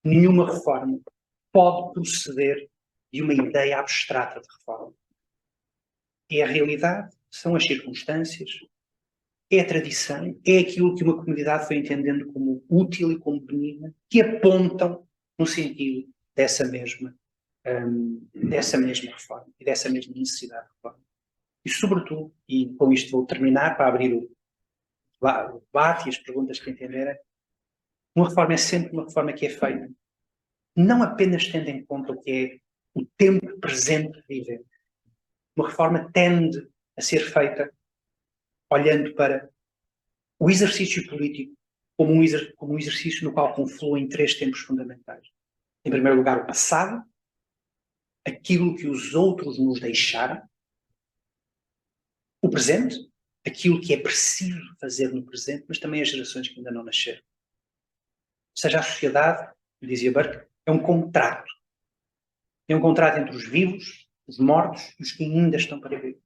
nenhuma reforma pode proceder de uma ideia abstrata de reforma. É a realidade, são as circunstâncias, é a tradição, é aquilo que uma comunidade foi entendendo como útil e como benigna, que apontam no sentido dessa mesma dessa mesma reforma e dessa mesma necessidade de reforma. E, sobretudo, e com isto vou terminar para abrir o debate e as perguntas que entenderem, uma reforma é sempre uma reforma que é feita não apenas tendo em conta o que é o tempo presente que vivemos. Uma reforma tende a ser feita olhando para o exercício político como um exercício no qual confluem três tempos fundamentais. Em primeiro lugar, o passado, aquilo que os outros nos deixaram, o presente, aquilo que é preciso fazer no presente, mas também as gerações que ainda não nasceram. Ou seja, a sociedade, dizia Burke, é um contrato. É um contrato entre os vivos, os mortos e os que ainda estão para vir.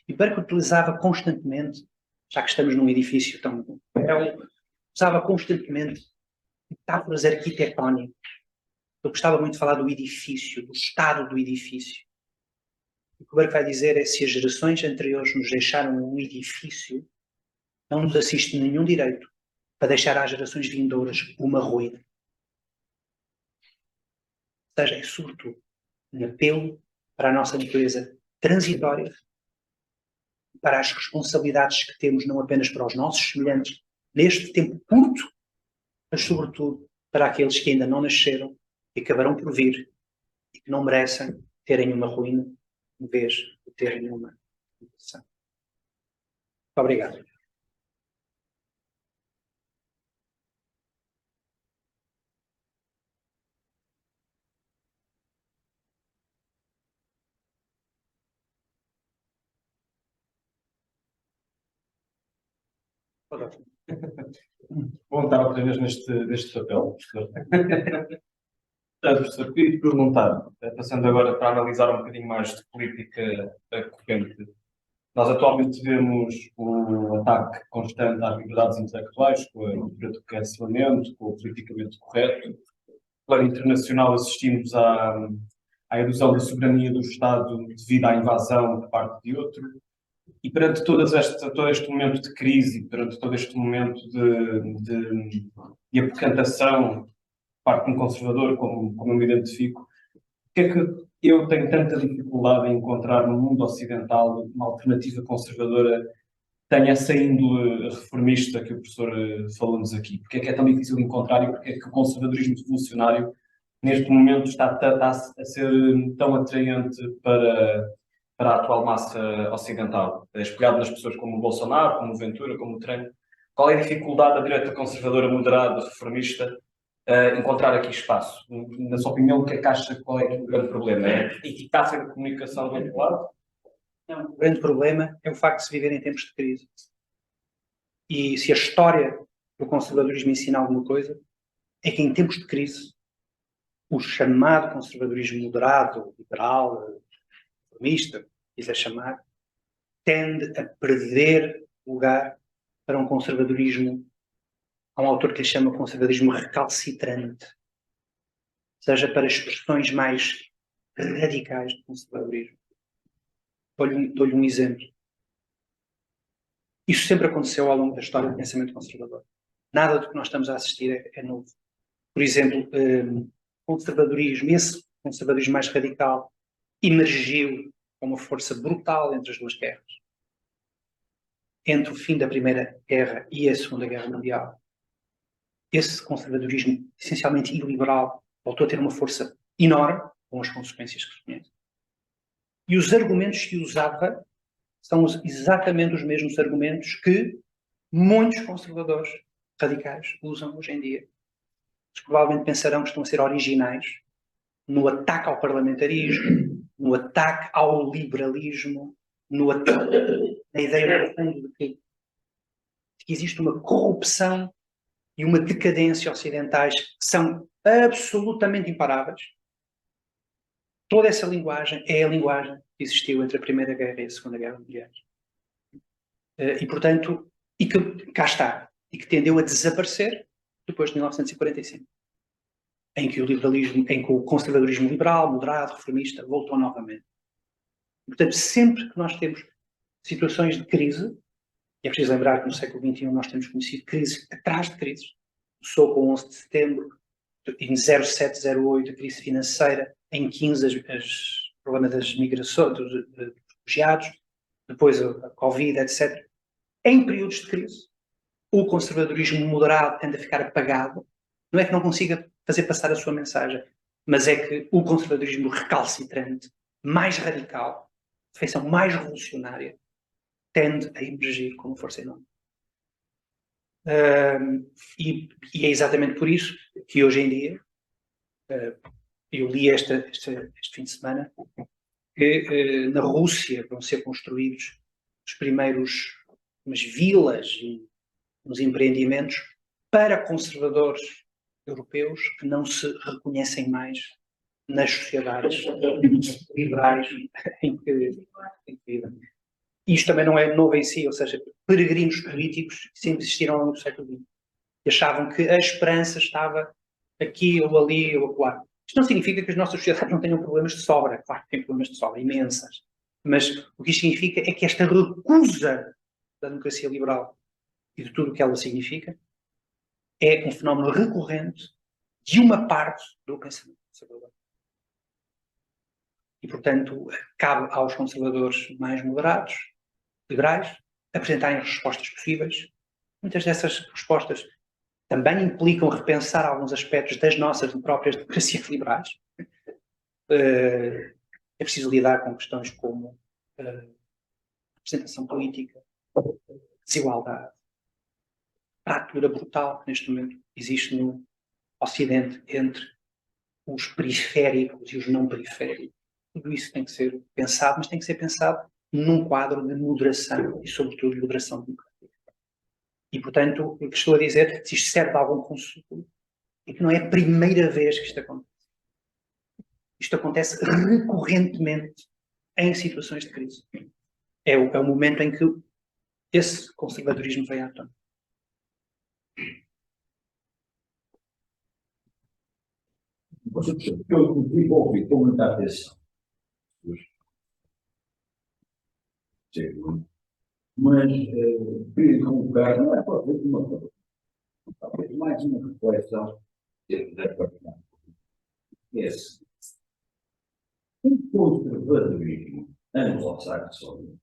E Burke utilizava constantemente, já que estamos num edifício tão belo, usava constantemente metáforas arquitetónicas. Eu gostava muito de falar do edifício, do estado do edifício. O que o Burke vai dizer é: se as gerações anteriores nos deixaram um edifício, não nos assiste nenhum direito para deixar às gerações vindouras uma ruína. Ou seja, é sobretudo um apelo para a nossa natureza transitória, para as responsabilidades que temos não apenas para os nossos semelhantes neste tempo curto, mas sobretudo para aqueles que ainda não nasceram e acabarão por vir e que não merecem terem uma ruína em vez de terem uma educação. Muito obrigado. Bom, estar outra vez neste papel, professor. Professor, queria te perguntar, passando agora para analisar um bocadinho mais de política corrente. Nós atualmente vemos o ataque constante às liberdades intelectuais, com a cultura do cancelamento, com o politicamente correto. No plano internacional assistimos à erosão da soberania do Estado devido à invasão por parte de outro. E perante todo este momento de crise, perante todo este momento de apocantação, parte de um conservador, como eu me identifico, porque é que eu tenho tanta dificuldade em encontrar no mundo ocidental uma alternativa conservadora que tenha essa índole reformista que o professor falou-nos aqui? Porque é que é tão difícil de encontrar e porque é que o conservadorismo revolucionário neste momento está a ser tão atraente para a atual massa ocidental, espelhado nas pessoas como o Bolsonaro, como o Ventura, como o Trump? Qual é a dificuldade da direita conservadora, moderada, reformista, encontrar aqui espaço? Na sua opinião, o que é que acha, qual é o grande problema? É a eficácia da comunicação do outro lado? Não, o grande problema é o facto de se viver em tempos de crise. E se a história do conservadorismo ensina alguma coisa, é que em tempos de crise, o chamado conservadorismo moderado, liberal, reformista, quiser chamar, tende a perder lugar para um conservadorismo. Há um autor que lhe chama conservadorismo recalcitrante, seja para expressões mais radicais do conservadorismo. Dou-lhe um exemplo. Isso sempre aconteceu ao longo da história do pensamento conservador. Nada do que nós estamos a assistir é novo. Por exemplo, conservadorismo, esse conservadorismo mais radical, emergiu com uma força brutal entre as duas guerras. Entre o fim da Primeira Guerra e a Segunda Guerra Mundial. Esse conservadorismo, essencialmente iliberal, voltou a ter uma força enorme, com as consequências que se conhecem. E os argumentos que usava são exatamente os mesmos argumentos que muitos conservadores radicais usam hoje em dia. Eles provavelmente pensarão que estão a ser originais no ataque ao parlamentarismo, no ataque ao liberalismo, no ataque na ideia no fundo de que existe uma corrupção e uma decadência ocidentais que são absolutamente imparáveis. Toda essa linguagem é a linguagem que existiu entre a Primeira Guerra e a Segunda Guerra Mundial. E, portanto, e que cá está, e que tendeu a desaparecer depois de 1945, em que o liberalismo, em que o conservadorismo liberal, moderado, reformista, voltou novamente. Portanto, sempre que nós temos situações de crise, e é preciso lembrar que no século XXI nós temos conhecido crises atrás de crises, começou com o 11 de setembro, em 07, 08, a crise financeira, em 15 o problema das migrações, dos refugiados, depois a Covid, etc. Em períodos de crise, o conservadorismo moderado tende a ficar apagado. Não é que não consiga fazer passar a sua mensagem, mas é que o conservadorismo recalcitrante, mais radical, de feição mais revolucionária, tende a emergir como força enorme. E é exatamente por isso que hoje em dia, eu li este fim de semana, que na Rússia vão ser construídos os primeiros umas vilas e uns empreendimentos para conservadores europeus que não se reconhecem mais nas sociedades liberais em que vivem. Isto também não é novo em si, ou seja, peregrinos políticos sempre existiram ao longo do século XX. E achavam que a esperança estava aqui ou ali ou acolá. Isto não significa que as nossas sociedades não tenham problemas de sobra. Claro que têm problemas de sobra, imensas. Mas o que isto significa é que esta recusa da democracia liberal e de tudo o que ela significa é um fenómeno recorrente de uma parte do pensamento conservador. E, portanto, cabe aos conservadores mais moderados, liberais, apresentarem as respostas possíveis. Muitas dessas respostas também implicam repensar alguns aspectos das nossas próprias democracias liberais. É preciso lidar com questões como representação política, desigualdade, fratura brutal que neste momento existe no Ocidente entre os periféricos e os não periféricos. Tudo isso tem que ser pensado, mas tem que ser pensado num quadro de moderação e, sobretudo, de moderação democrática. E, portanto, o que estou a dizer, se isto serve a algum consumo, é que não é a primeira vez que isto acontece. Isto acontece recorrentemente em situações de crise. É o momento em que esse conservadorismo vem à tona. Eu desenvolvi com muita atenção. Mas queria colocar, não é propriamente uma coisa, talvez mais uma reflexão dentro da partida. Esse. O conservadorismo anglo-saxónico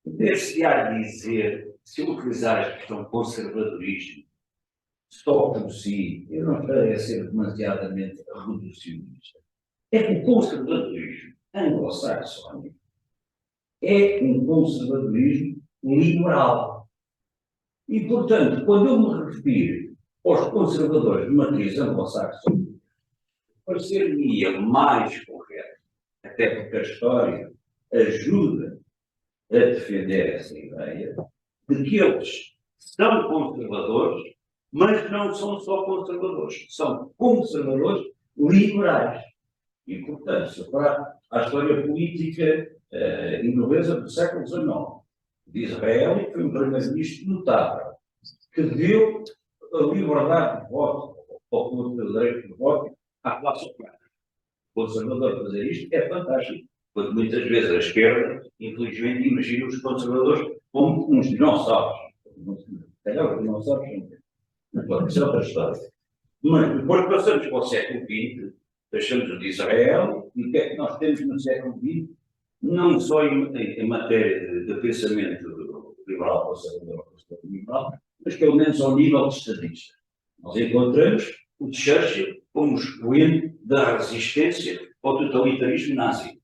deve-se-á dizer, se eu utilizar a expressão conservadorismo, só por si, eu não quero ser demasiadamente reducionista. É que o conservadorismo anglo-saxónico é um conservadorismo liberal. E, portanto, quando eu me refiro aos conservadores de matriz anglo-saxónica, parecer-me mais correto, até porque a história ajuda a defender essa ideia, de que eles são conservadores, mas não são só conservadores, são conservadores liberais. E, portanto, se para a história política inglesa do século XIX, de Israel, que foi um primeiro-ministro notável, que deu a liberdade de voto, ou o direito de voto, à classe operária. O conservador fazer isto é fantástico, quando muitas vezes a esquerda, infelizmente, imagina os conservadores como uns dinossauros. Calhar os dinossauros não pode ser outra história. Mas depois passamos para o século XX, deixamos o de Israel, e o que é que nós temos no século XX? Não só em matéria de pensamento liberal, conservador, liberal, mas pelo menos ao nível de estadista. Nós encontramos o Churchill como expoente da resistência ao totalitarismo nazi.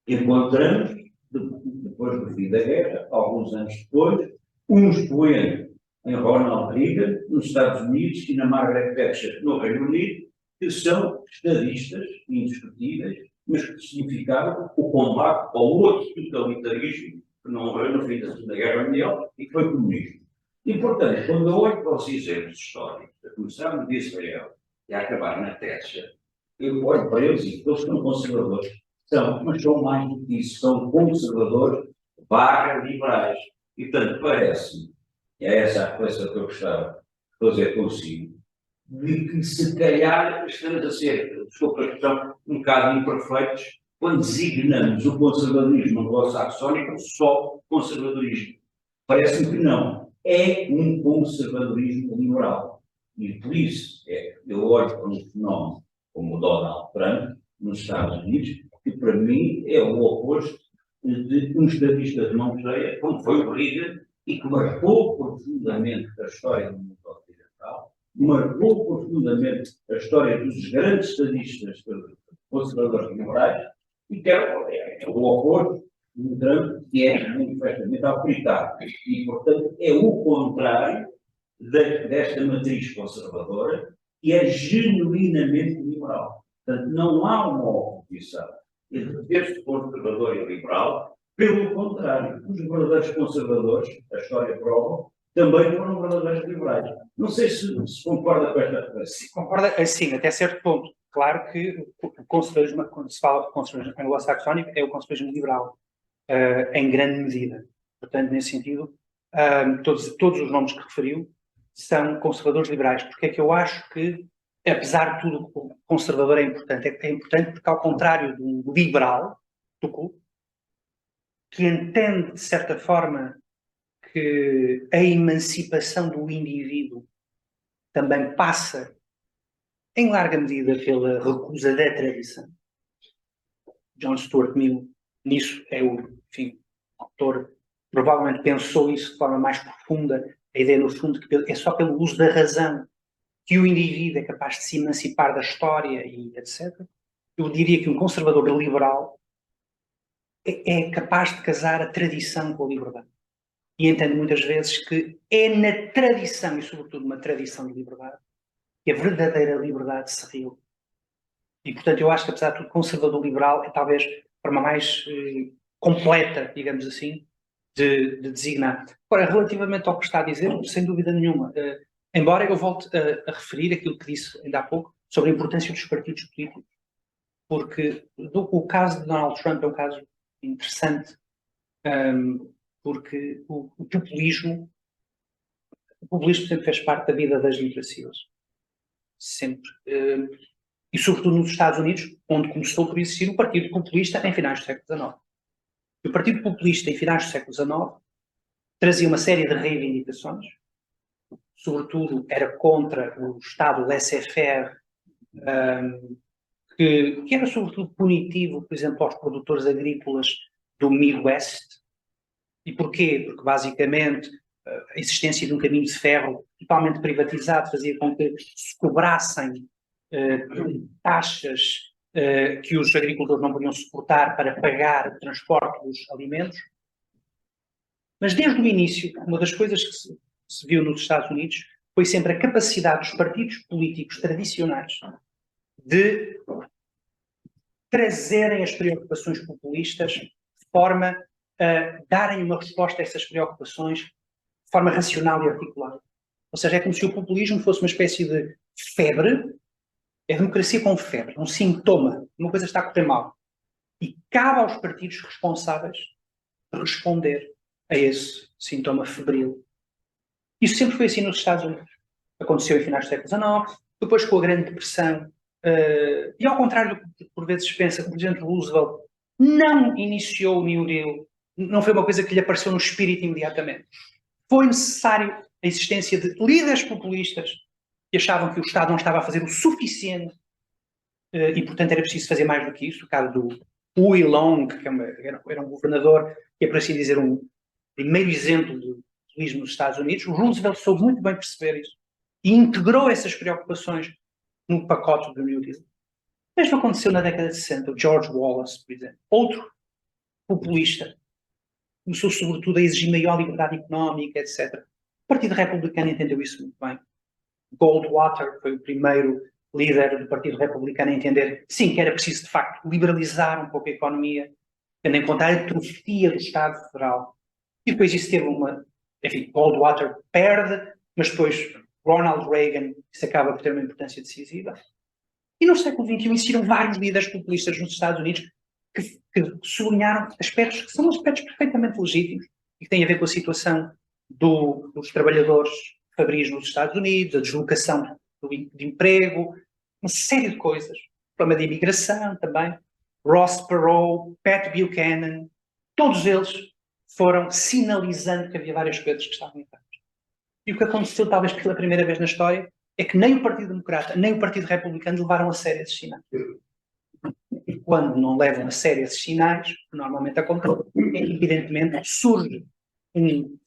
Encontramos, depois do fim da guerra, alguns anos depois, um expoente em Ronald Reagan, nos Estados Unidos, e na Margaret Thatcher, no Reino Unido, que são estadistas indiscutíveis, mas que significaram o combate ao outro totalitarismo que não veio no fim da Segunda Guerra Mundial e que foi o comunismo. E, portanto, quando eu olho para os exemplos históricos, a começar no de Israel e a acabar na Thatcher, eu olho para eles e todos são conservadores. Mas são mais do que isso, são conservadores liberais. E, portanto, parece-me, e é essa a reflexão que eu gostava de fazer consigo, de que se calhar estamos a ser, desculpa a expressão, um bocado imperfeitos quando designamos o conservadorismo anglo-saxónico só conservadorismo. Parece-me que não. É um conservadorismo liberal. E por isso, eu olho para um fenómeno como o Donald Trump, nos Estados Unidos, que para mim é o oposto de um estadista de mão cheia, como foi o Reagan, e que marcou profundamente a história do mundo ocidental, marcou profundamente a história dos grandes estadistas conservadores liberais, e que é o oposto do Trump, que é manifestamente autoritário. E, portanto, é o contrário desta matriz conservadora, que é genuinamente liberal. Portanto, não há uma oposição entre este conservador e liberal, pelo contrário, os verdadeiros conservadores, a história prova, também foram verdadeiros liberais. Não sei se concorda com esta referência. Concorda, assim, até certo ponto. Claro que o conservadorismo, quando se fala de conservadorismo anglo-saxónico, é o conservadorismo liberal, em grande medida. Portanto, nesse sentido, todos os nomes que referiu são conservadores liberais. Porque é que eu acho que, apesar de tudo, o conservador é importante. É importante porque, ao contrário do liberal, do clube, que entende, de certa forma, que a emancipação do indivíduo também passa, em larga medida, pela recusa da tradição. John Stuart Mill, nisso, é o autor, provavelmente pensou isso de forma mais profunda, a ideia, no fundo, que é só pelo uso da razão que o indivíduo é capaz de se emancipar da história e etc. Eu diria que um conservador liberal é capaz de casar a tradição com a liberdade. E entendo muitas vezes que é na tradição, e sobretudo uma tradição de liberdade, que a verdadeira liberdade se realiza. E, portanto, eu acho que, apesar de tudo, conservador-liberal é talvez a forma mais completa, digamos assim, de designar. Agora, relativamente ao que está a dizer, sem dúvida nenhuma, embora eu volte a referir aquilo que disse ainda há pouco sobre a importância dos partidos políticos, porque o caso de Donald Trump é um caso interessante, porque o populismo sempre fez parte da vida das democracias. Sempre. E sobretudo nos Estados Unidos, onde começou por existir o Partido Populista em finais do século XIX. E o Partido Populista em finais do século XIX trazia uma série de reivindicações, sobretudo era contra o Estado laissez-faire, que era sobretudo punitivo, por exemplo, aos produtores agrícolas do Midwest. E porquê? Porque basicamente a existência de um caminho de ferro totalmente privatizado fazia com que se cobrassem taxas que os agricultores não podiam suportar para pagar o transporte dos alimentos. Mas desde o início, uma das coisas que se viu nos Estados Unidos foi sempre a capacidade dos partidos políticos tradicionais de trazerem as preocupações populistas de forma a darem uma resposta a essas preocupações de forma racional e articulada. Ou seja, é como se o populismo fosse uma espécie de febre. É democracia com febre, um sintoma, uma coisa está a correr mal. E cabe aos partidos responsáveis responder a esse sintoma febril. Isso sempre foi assim nos Estados Unidos. Aconteceu em finais do século XIX, depois com a Grande Depressão, e ao contrário do que por vezes se pensa, que o Presidente Roosevelt não iniciou o New Deal, não foi uma coisa que lhe apareceu no espírito imediatamente. Foi necessário a existência de líderes populistas que achavam que o Estado não estava a fazer o suficiente e, portanto, era preciso fazer mais do que isso. O caso do Huey Long, que era um governador, que é, por assim dizer, um primeiro exemplo de populismo nos Estados Unidos. O Roosevelt soube muito bem perceber isso e integrou essas preocupações no pacote do New Deal. O mesmo aconteceu na década de 60. O George Wallace, por exemplo, outro populista, começou sobretudo a exigir maior liberdade económica, etc. O Partido Republicano entendeu isso muito bem. Goldwater foi o primeiro líder do Partido Republicano a entender, sim, que era preciso, de facto, liberalizar um pouco a economia, tendo em conta a atrofia do Estado Federal. E depois isso teve uma... Enfim, Goldwater perde, mas depois Ronald Reagan, isso acaba por ter uma importância decisiva. E no século XXI existiram vários líderes populistas nos Estados Unidos que sublinharam aspectos que são aspectos perfeitamente legítimos e que têm a ver com a situação dos trabalhadores fabris nos Estados Unidos, a deslocação de emprego, uma série de coisas. O problema de imigração também. Ross Perot, Pat Buchanan, todos eles foram sinalizando que havia várias coisas que estavam erradas. E o que aconteceu, talvez pela primeira vez na história, é que nem o Partido Democrata, nem o Partido Republicano levaram a sério esses sinais. quando não levam a sério esses sinais, normalmente acontece, evidentemente surge um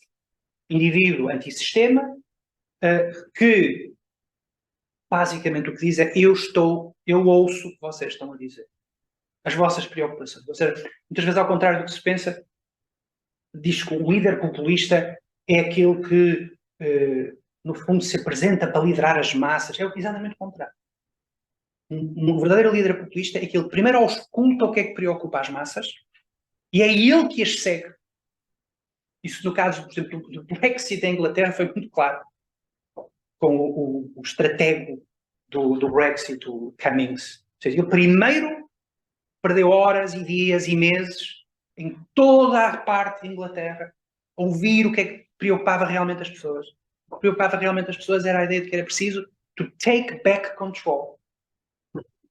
indivíduo antissistema que basicamente o que diz é eu ouço o que vocês estão a dizer. As vossas preocupações. Ou seja, muitas vezes ao contrário do que se pensa, diz que o líder populista é aquele que, no fundo, se apresenta para liderar as massas. É exatamente o contrário. Um verdadeiro líder populista é aquele que primeiro ausculta o que é que preocupa as massas e é ele que as segue. Isso no caso, por exemplo, do Brexit em Inglaterra foi muito claro. Com o estratego do Brexit, o Cummings. Ou seja, ele primeiro perdeu horas e dias e meses em toda a parte de Inglaterra a ouvir o que é que preocupava realmente as pessoas. O que preocupava realmente as pessoas era a ideia de que era preciso to take back control.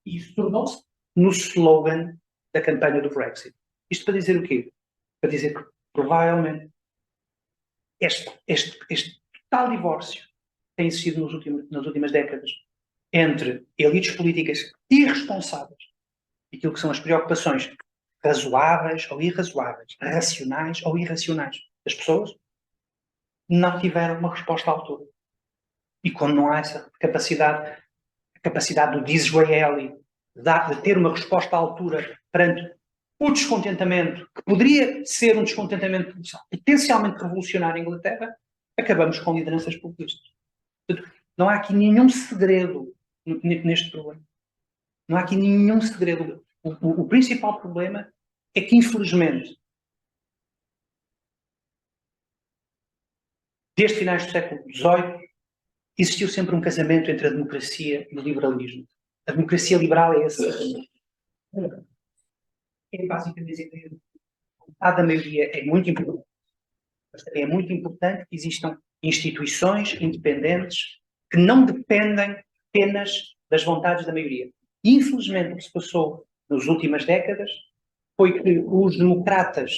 E isso tornou-se no slogan da campanha do Brexit. Isto para dizer o quê? Para dizer que provavelmente este total divórcio tem existido nas últimas décadas entre elites políticas irresponsáveis e aquilo que são as preocupações razoáveis ou irrazoáveis, racionais ou irracionais das pessoas, não tiveram uma resposta à altura. E quando não há essa capacidade, a capacidade do Disraeli de ter uma resposta à altura perante o descontentamento, que poderia ser um descontentamento potencialmente revolucionário em Inglaterra, acabamos com lideranças populistas. Não há aqui nenhum segredo neste problema. Não há aqui nenhum segredo. O principal problema é que, infelizmente, desde finais do século XVIII, existiu sempre um casamento entre a democracia e o liberalismo. A democracia liberal é esse. É basicamente dizer que a vontade da maioria é muito importante. Mas também é muito importante que existam instituições independentes que não dependem apenas das vontades da maioria. Infelizmente, o que se passou nas últimas décadas foi que muitos democratas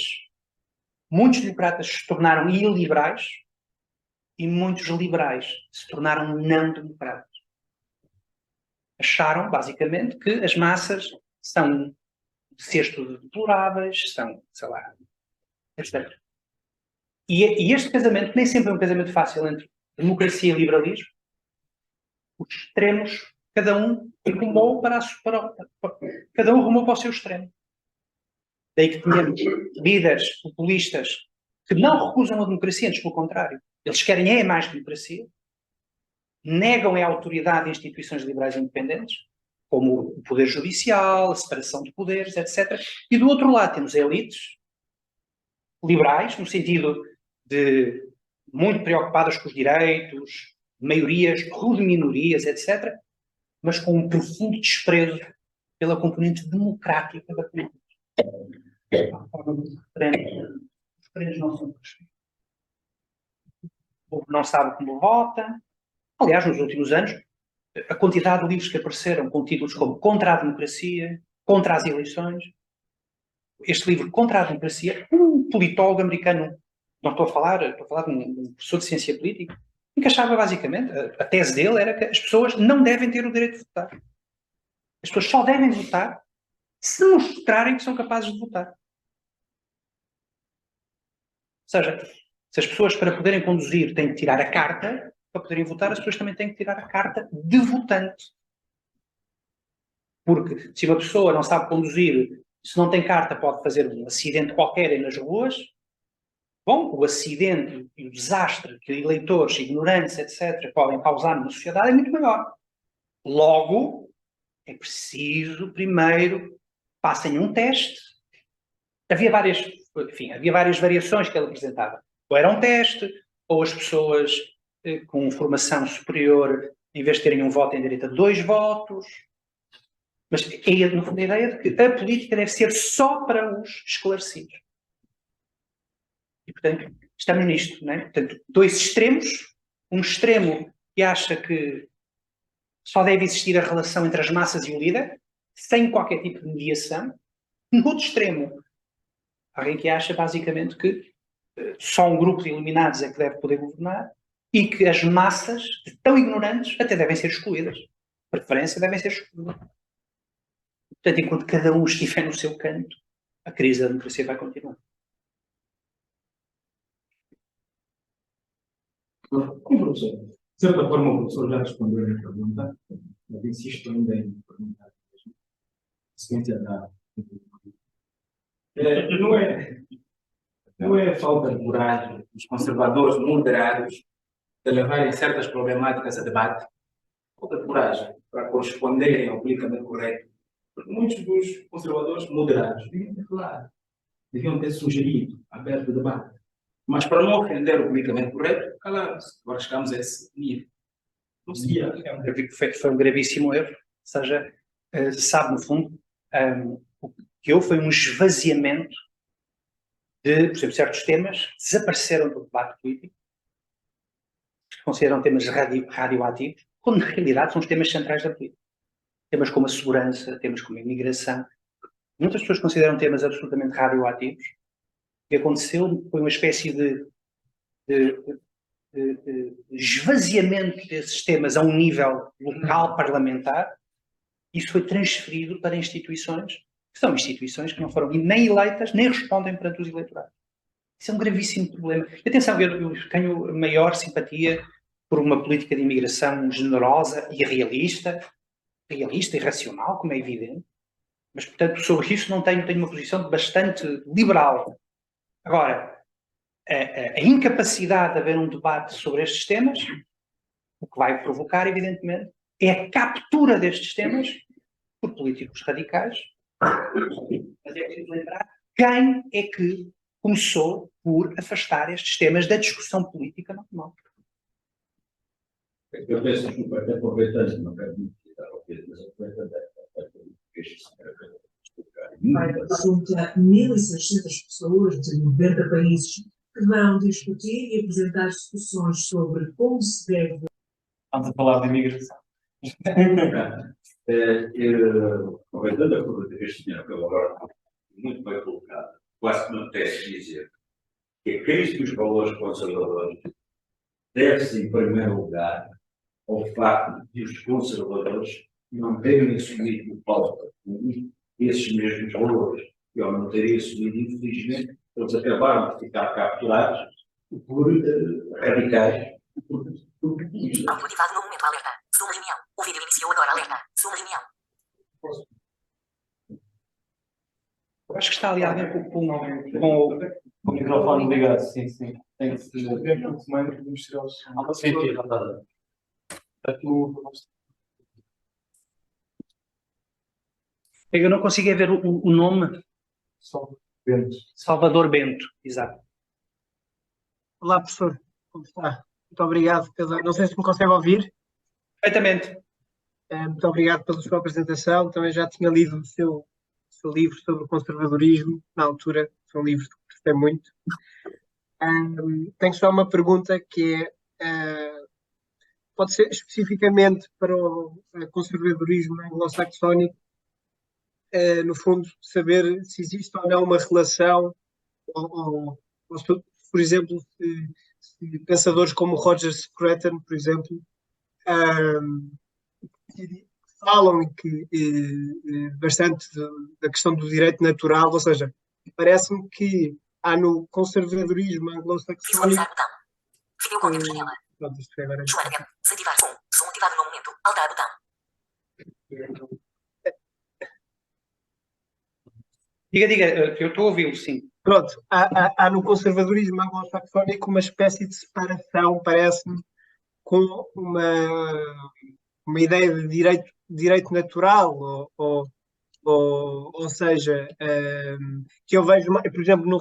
se tornaram iliberais e muitos liberais se tornaram não democratas. Acharam, basicamente, que as massas são cesto de deploráveis, são, sei lá, etc. E este casamento nem sempre é um casamento fácil entre democracia e liberalismo. Os extremos, cada um rumou cada um rumou para o seu extremo. Daí que tínhamos líderes populistas que não recusam a democracia, antes pelo contrário. Eles querem é mais democracia, negam a autoridade de instituições liberais independentes, como o poder judicial, a separação de poderes, etc. E do outro lado temos elites liberais, no sentido de muito preocupadas com os direitos, maiorias, rude minorias, etc., mas com um profundo desprezo pela componente democrática da política. Os referendos não são respeitados. O povo não sabe como vota. Aliás, nos últimos anos, a quantidade de livros que apareceram com títulos como Contra a Democracia, Contra as Eleições. Este livro, Contra a Democracia, um politólogo americano, não estou a falar de um professor de ciência política, encaixava basicamente, a tese dele era que as pessoas não devem ter o direito de votar. As pessoas só devem votar se mostrarem que são capazes de votar. Ou seja, se as pessoas para poderem conduzir têm que tirar a carta, para poderem votar as pessoas também têm que tirar a carta de votante. Porque se uma pessoa não sabe conduzir, se não tem carta pode fazer um acidente qualquer nas ruas. Bom, o acidente e o desastre que eleitores, ignorantes, etc., podem causar numa sociedade é muito maior. Logo, é preciso, primeiro, passem um teste. Havia várias variações que ele apresentava. Ou era um teste, ou as pessoas com formação superior, em vez de terem um voto, têm direito a 2 votos. Mas no fundo, a ideia de que a política deve ser só para os esclarecidos. E, portanto, estamos nisto, não é? Portanto, 2 extremos. Um extremo que acha que só deve existir a relação entre as massas e o líder, sem qualquer tipo de mediação. No outro extremo, alguém que acha, basicamente, que só um grupo de iluminados é que deve poder governar e que as massas, tão ignorantes, até devem ser excluídas. De preferência, devem ser excluídas. Portanto, enquanto cada um estiver no seu canto, a crise da democracia vai continuar. Professor, de certa forma o professor já respondeu a minha pergunta, mas insisto ainda em perguntar mesmo. Sequência da... Não é a falta de coragem dos conservadores moderados de levarem certas problemáticas a debate, falta de coragem para corresponderem ao politicamente correto, porque muitos dos conservadores moderados deviam ter falado, deviam ter sugerido, aberto o debate. Mas para não ofender o politicamente correto, calaram-se. Agora chegamos a esse nível. Não seria. Eu vi que foi um gravíssimo erro. Ou seja, sabe, no fundo, o que houve foi um esvaziamento de, por exemplo, certos temas que desapareceram do debate político, que se consideram temas radioativos, quando na realidade são os temas centrais da política. Temas como a segurança, temas como a imigração. Muitas pessoas consideram temas absolutamente radioativos. O que aconteceu foi uma espécie de esvaziamento desses temas a um nível local parlamentar. Isso foi transferido para instituições, que são instituições que não foram nem eleitas, nem respondem perante os eleitorados. Isso é um gravíssimo problema. E atenção, eu tenho maior simpatia por uma política de imigração generosa e realista e racional, como é evidente, mas, portanto, sobre isso não tenho uma posição bastante liberal. Agora, a incapacidade de haver um debate sobre estes temas, o que vai provocar, evidentemente, é a captura destes temas por políticos radicais. Mas é preciso lembrar quem é que começou por afastar estes temas da discussão política normal. Eu peço desculpa, até aproveitando, não quero me citar ao Pedro, mas aproveitando este São 1.600 pessoas de 90 países que vão discutir e apresentar discussões sobre como se deve. Estamos a falar de imigração. Aproveitando a pergunta que este senhor acabou agora, muito bem colocado, quase que me apetece dizer que a crise dos valores conservadores deve-se, em primeiro lugar, ao facto de os conservadores não terem assumido o palco público esses mesmos valores. E ao não terem assumido, infelizmente, eles acabaram de ficar capturados por radicais. Áudio ativado no momento alerta. Zoom reunião. O vídeo iniciou agora alerta. Zoom reunião. Eu acho que está ali alguém com O microfone ligado, sim. Tem que se ver o comando de mostrar os. Eu não consigo ver o nome. Salvador Bento, exato. Olá, professor. Como está? Muito obrigado. Não sei se me consegue ouvir. Perfeitamente. Muito obrigado pela sua apresentação. Também já tinha lido o seu livro sobre o conservadorismo. Na altura, foi um livro que gostei muito. Tenho só uma pergunta que pode ser especificamente para o conservadorismo anglo-saxónico. No fundo, saber se existe ou não uma relação, por exemplo, se pensadores como Roger Scruton, por exemplo, falam bastante da questão do direito natural, ou seja, parece-me que há no conservadorismo anglo-saxónico... Visualizar botão. Vídeo com de janela. Pronto, isto foi agora. Joana Bento. Desativar som. Som ativado no momento. Alterar botão. Diga, que eu estou a ouvi-lo, sim. Pronto, há no conservadorismo anglo-saxónico uma espécie de separação, parece-me, com uma ideia de direito natural, ou seja, que eu vejo, por exemplo, no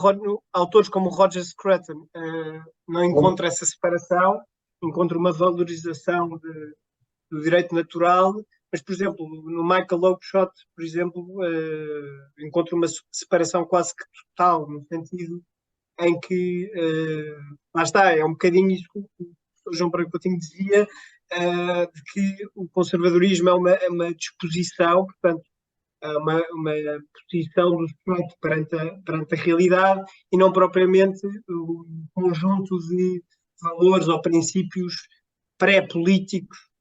autores como Roger Scruton, não encontro essa separação, encontro uma valorização do direito natural, mas, por exemplo, no Michael Oakeshott, por exemplo, encontro uma separação quase que total, no sentido em que, lá está, é um bocadinho isso que o João Branco Coutinho dizia, de que o conservadorismo é uma disposição, portanto, uma posição do sujeito perante a realidade e não propriamente um conjunto de valores ou princípios pré-políticos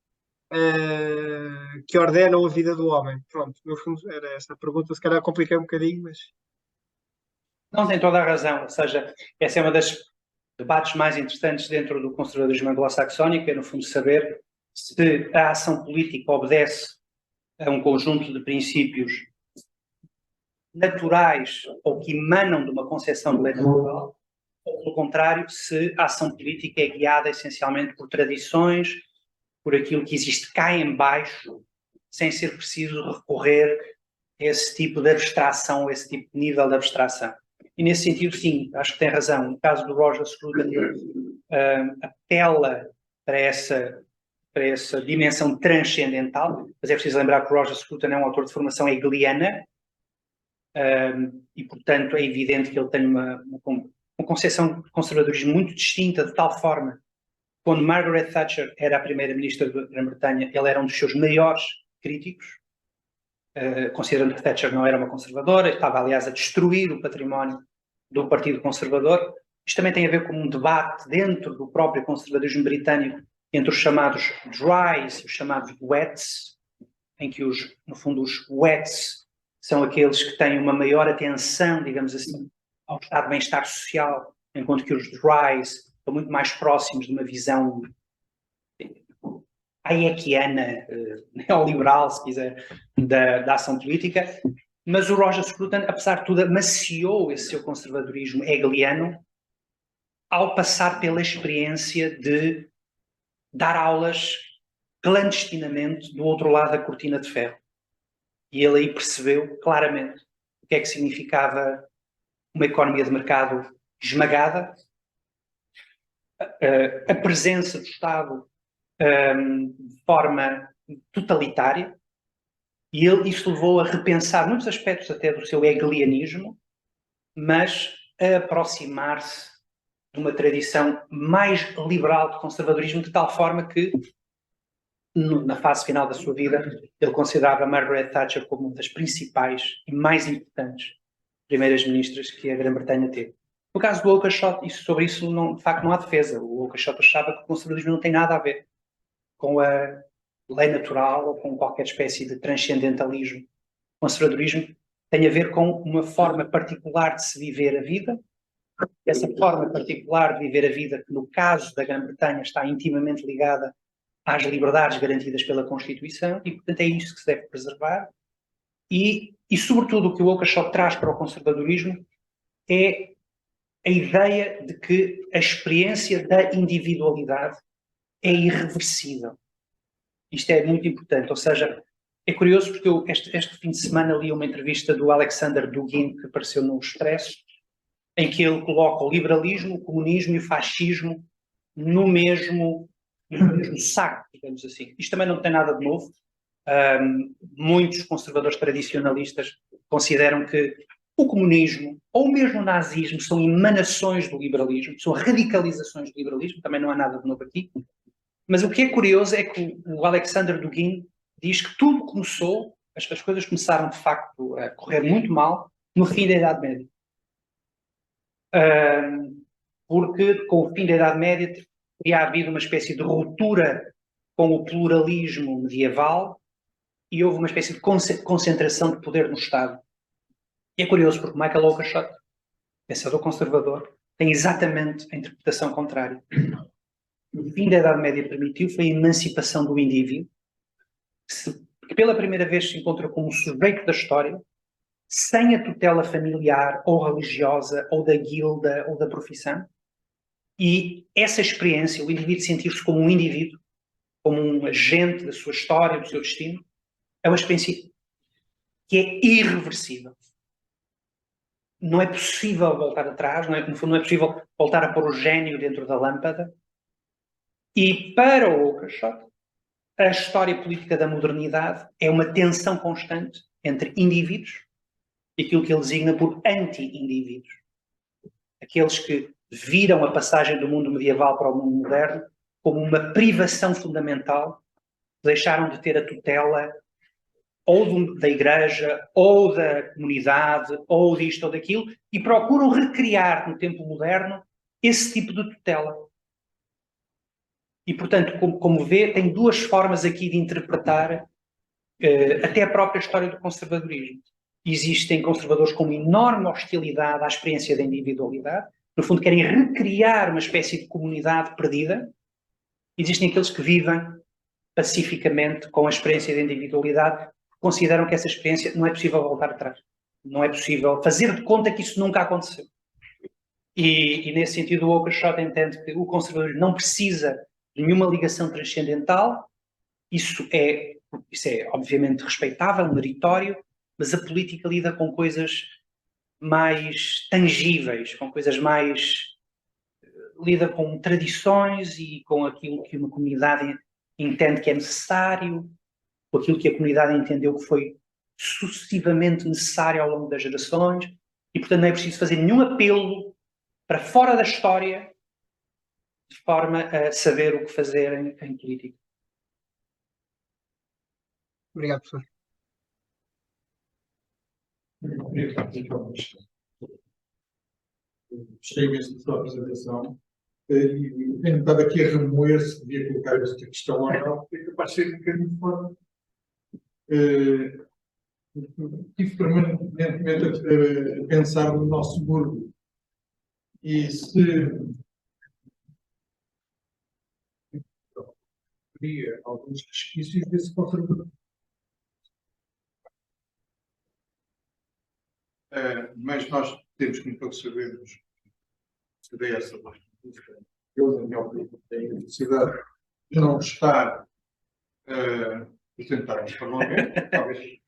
que ordenam a vida do homem? Pronto, no fundo era essa a pergunta, se calhar compliquei um bocadinho, mas... Não, tem toda a razão, ou seja, essa é uma das debates mais interessantes dentro do conservadorismo anglo-saxónico, é no fundo saber se a ação política obedece a um conjunto de princípios naturais ou que emanam de uma concepção de lei natural, ou pelo contrário, se a ação política é guiada essencialmente por tradições, por aquilo que existe cá em baixo, sem ser preciso recorrer a esse tipo de abstração, esse tipo de nível de abstração. E nesse sentido, sim, acho que tem razão. No caso do Roger Scruton, apela para essa dimensão transcendental, mas é preciso lembrar que o Roger Scruton é um autor de formação hegeliana, e, portanto, é evidente que ele tem uma concepção de conservadorismo muito distinta, de tal forma que, quando Margaret Thatcher era a primeira-ministra da Grã-Bretanha, ele era um dos seus maiores críticos, considerando que Thatcher não era uma conservadora, estava, aliás, a destruir o património do Partido Conservador. Isto também tem a ver com um debate dentro do próprio conservadorismo britânico entre os chamados Dries e os chamados Wets, em que, no fundo, os Wets são aqueles que têm uma maior atenção, digamos assim, ao estado de bem-estar social, enquanto que os Dries estão muito mais próximos de uma visão hayekiana, neoliberal, se quiser, da ação política. Mas o Roger Scruton, apesar de tudo, amaciou esse seu conservadorismo hegeliano ao passar pela experiência de dar aulas clandestinamente do outro lado da cortina de ferro. E ele aí percebeu claramente o que é que significava uma economia de mercado esmagada, a presença do Estado de forma totalitária, e isso levou a repensar muitos aspectos até do seu hegelianismo, mas a aproximar-se de uma tradição mais liberal de conservadorismo, de tal forma que, na fase final da sua vida, ele considerava Margaret Thatcher como uma das principais e mais importantes primeiras-ministras que a Grã-Bretanha teve. No caso do Oakeshott, sobre isso, de facto, não há defesa. O Oakeshott achava que o conservadorismo não tem nada a ver com a lei natural ou com qualquer espécie de transcendentalismo. O conservadorismo tem a ver com uma forma particular de se viver a vida. Essa forma particular de viver a vida, que no caso da Grã-Bretanha está intimamente ligada às liberdades garantidas pela Constituição, e, portanto, é isso que se deve preservar. E sobretudo, o que o Oakeshott traz para o conservadorismo é a ideia de que a experiência da individualidade é irreversível. Isto é muito importante, ou seja, é curioso porque eu este fim de semana li uma entrevista do Alexander Dugin, que apareceu no Expresso, em que ele coloca o liberalismo, o comunismo e o fascismo no mesmo saco, digamos assim. Isto também não tem nada de novo. Muitos conservadores tradicionalistas consideram que o comunismo ou mesmo o nazismo são emanações do liberalismo, são radicalizações do liberalismo, também não há nada de novo aqui. Mas o que é curioso é que o Alexander Dugin diz que tudo começou, as coisas começaram de facto a correr muito mal no fim da Idade Média. Porque com o fim da Idade Média teria havido uma espécie de ruptura com o pluralismo medieval e houve uma espécie de concentração de poder no Estado. E é curioso porque Michael Oakeshott, pensador conservador, tem exatamente a interpretação contrária. O fim da Idade Média permitiu foi a emancipação do indivíduo, que pela primeira vez se encontra como sujeito da história, sem a tutela familiar ou religiosa, ou da guilda, ou da profissão. E essa experiência, o indivíduo sentir-se como um indivíduo, como um agente da sua história, do seu destino, é uma experiência que é irreversível. Não é possível voltar atrás, no fundo não é possível voltar a pôr o gênio dentro da lâmpada. E para o Oakeshott, a história política da modernidade é uma tensão constante entre indivíduos e aquilo que ele designa por anti-indivíduos. Aqueles que viram a passagem do mundo medieval para o mundo moderno como uma privação fundamental, deixaram de ter a tutela ou da igreja, ou da comunidade, ou disto ou daquilo, e procuram recriar no tempo moderno esse tipo de tutela. E, portanto, como vê, tem duas formas aqui de interpretar até a própria história do conservadorismo. Existem conservadores com uma enorme hostilidade à experiência da individualidade, no fundo querem recriar uma espécie de comunidade perdida. Existem aqueles que vivem pacificamente com a experiência da individualidade, consideram que essa experiência não é possível voltar atrás. Não é possível fazer de conta que isso nunca aconteceu. E nesse sentido, o Oakeshott entende que o conservadorismo não precisa de nenhuma ligação transcendental. Isso é obviamente respeitável, meritório, mas a política lida com coisas mais tangíveis, com coisas mais... lida com tradições e com aquilo que uma comunidade entende que é necessário, com aquilo que a comunidade entendeu que foi sucessivamente necessário ao longo das gerações, e portanto não é preciso fazer nenhum apelo para fora da história de forma a saber o que fazer em política. Obrigado, professor. Gostei imenso da sua apresentação e tenho estado aqui a remoer se devia colocar esta questão ou não, porque é capaz de ser um bocadinho fora. Estive permanentemente a pensar no nosso burgo e se havia alguns resquícios desse conservador. Mas nós temos, como todos sabemos, CDS, eu, na minha opinião, tenho a necessidade de não estar a apresentar no Parlamento, talvez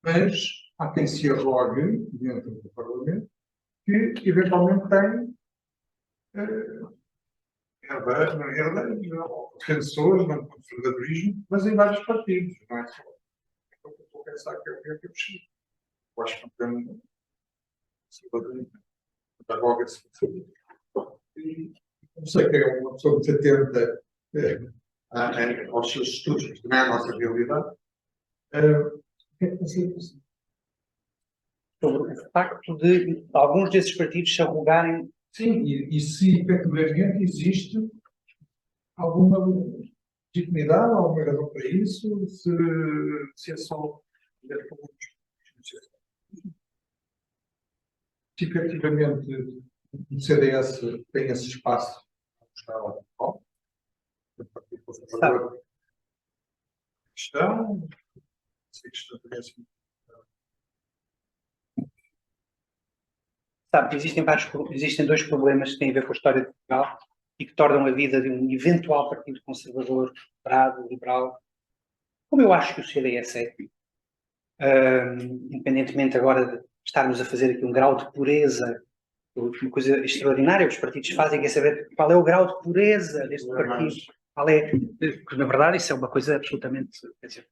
mas há quem se arrogue dentro do Parlamento que eventualmente tem herdeiros, defensores do conservadorismo, mas em vários partidos, não é só. Então, vou pensar que é o que eu preciso. Eu acho que não tem conservadorismo. Arroga-se. Não sei que é uma pessoa muito atenta aos seus estudos, mas também à nossa realidade. O que é que você pensa? Sobre o facto de alguns desses partidos se arrogarem. Sim, e se efetivamente existe alguma legitimidade, alguma razão para isso, se é só. Se efetivamente o CDS tem esse espaço, está bom. O Partido Conservador questão, se questão assim. Sabe, existem dois problemas que têm a ver com a história de Portugal e que tornam a vida de um eventual partido conservador, moderado, liberal, como eu acho que o CDS é. Independentemente agora de estarmos a fazer aqui um grau de pureza, uma coisa extraordinária que os partidos fazem, que é saber qual é o grau de pureza deste partido. Qual é, porque, na verdade, isso é uma coisa absolutamente... Quer dizer,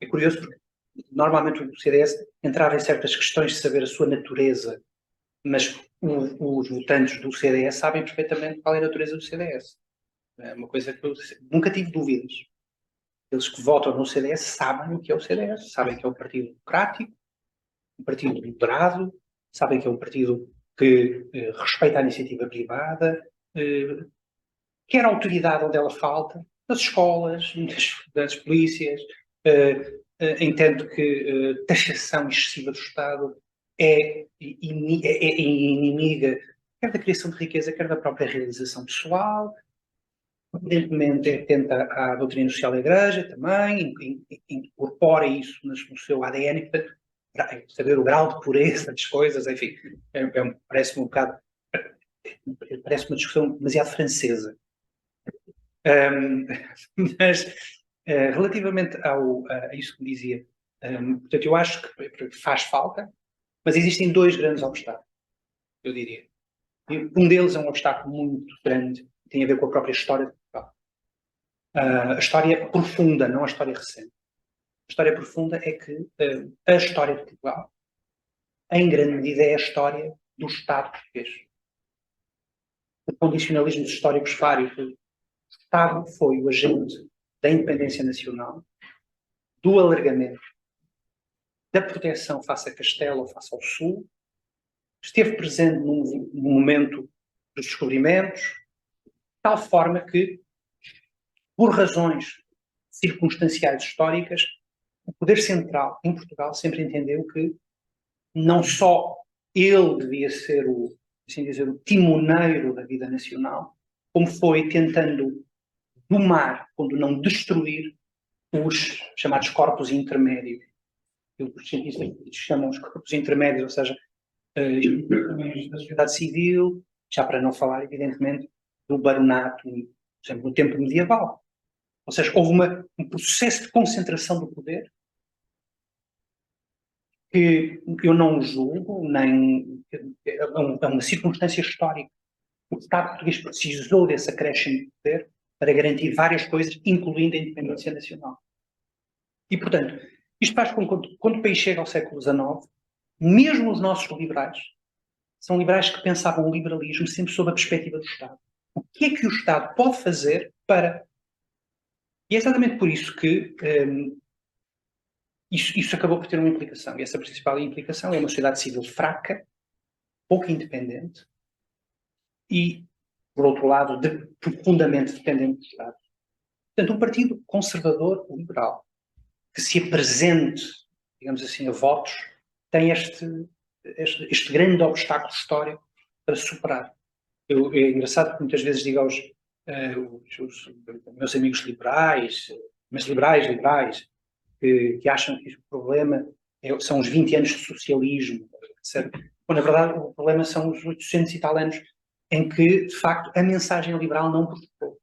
é curioso porque normalmente o CDS entrava em certas questões de saber a sua natureza, mas os votantes do CDS sabem perfeitamente qual é a natureza do CDS. É uma coisa que eu nunca tive dúvidas. Eles que votam no CDS sabem o que é o CDS, sabem que é um partido democrático, um partido moderado, sabem que é um partido que respeita a iniciativa privada, quer a autoridade onde ela falta, nas escolas, nas polícias, entendo que taxação excessiva do Estado é inimiga quer da criação de riqueza, quer da própria realização pessoal. Evidentemente, é atenta à doutrina social da Igreja também, incorpora isso no seu ADN, portanto, saber o grau de pureza das coisas, enfim, parece-me um bocado, parece uma discussão demasiado francesa. Mas, relativamente a isso que me dizia, portanto, eu acho que faz falta, mas existem dois grandes obstáculos, eu diria. Um deles é um obstáculo muito grande, tem a ver com a própria história de Portugal. A história profunda, não a história recente. A história profunda é que a história de Portugal, em grande medida, é a história do Estado português. O condicionalismo dos históricos vários. O Estado foi o agente da independência nacional, do alargamento, da proteção face a Castelo ou face ao Sul, esteve presente no momento dos descobrimentos, de tal forma que, por razões circunstanciais históricas, o poder central em Portugal sempre entendeu que não só ele devia ser o, assim dizer, o timoneiro da vida nacional, como foi tentando domar, quando não destruir, os chamados corpos intermédios. Aquilo que os cientistas chamam os corpos intermédios, ou seja, da sociedade civil, já para não falar, evidentemente, do baronato, por exemplo, no tempo medieval. Ou seja, houve um processo de concentração do poder que eu não julgo, nem é uma circunstância histórica. O Estado português precisou desse acréscimo de poder para garantir várias coisas, incluindo a independência nacional. E, portanto, isto faz com que, quando o país chega ao século XIX, mesmo os nossos liberais, são liberais que pensavam o liberalismo sempre sob a perspectiva do Estado. O que é que o Estado pode fazer para... E é exatamente por isso que isso acabou por ter uma implicação. E essa principal implicação é uma sociedade civil fraca, pouco independente e, por outro lado, profundamente dependente do Estado. Portanto, um partido conservador liberal que se apresente, digamos assim, a votos, tem este grande obstáculo histórico para superar. É engraçado que muitas vezes digo aos meus amigos liberais, mas liberais, que acham que o problema são os 20 anos de socialismo, etc. Quando, na verdade, o problema são os 800 e tal anos em que, de facto, a mensagem liberal não prosperou.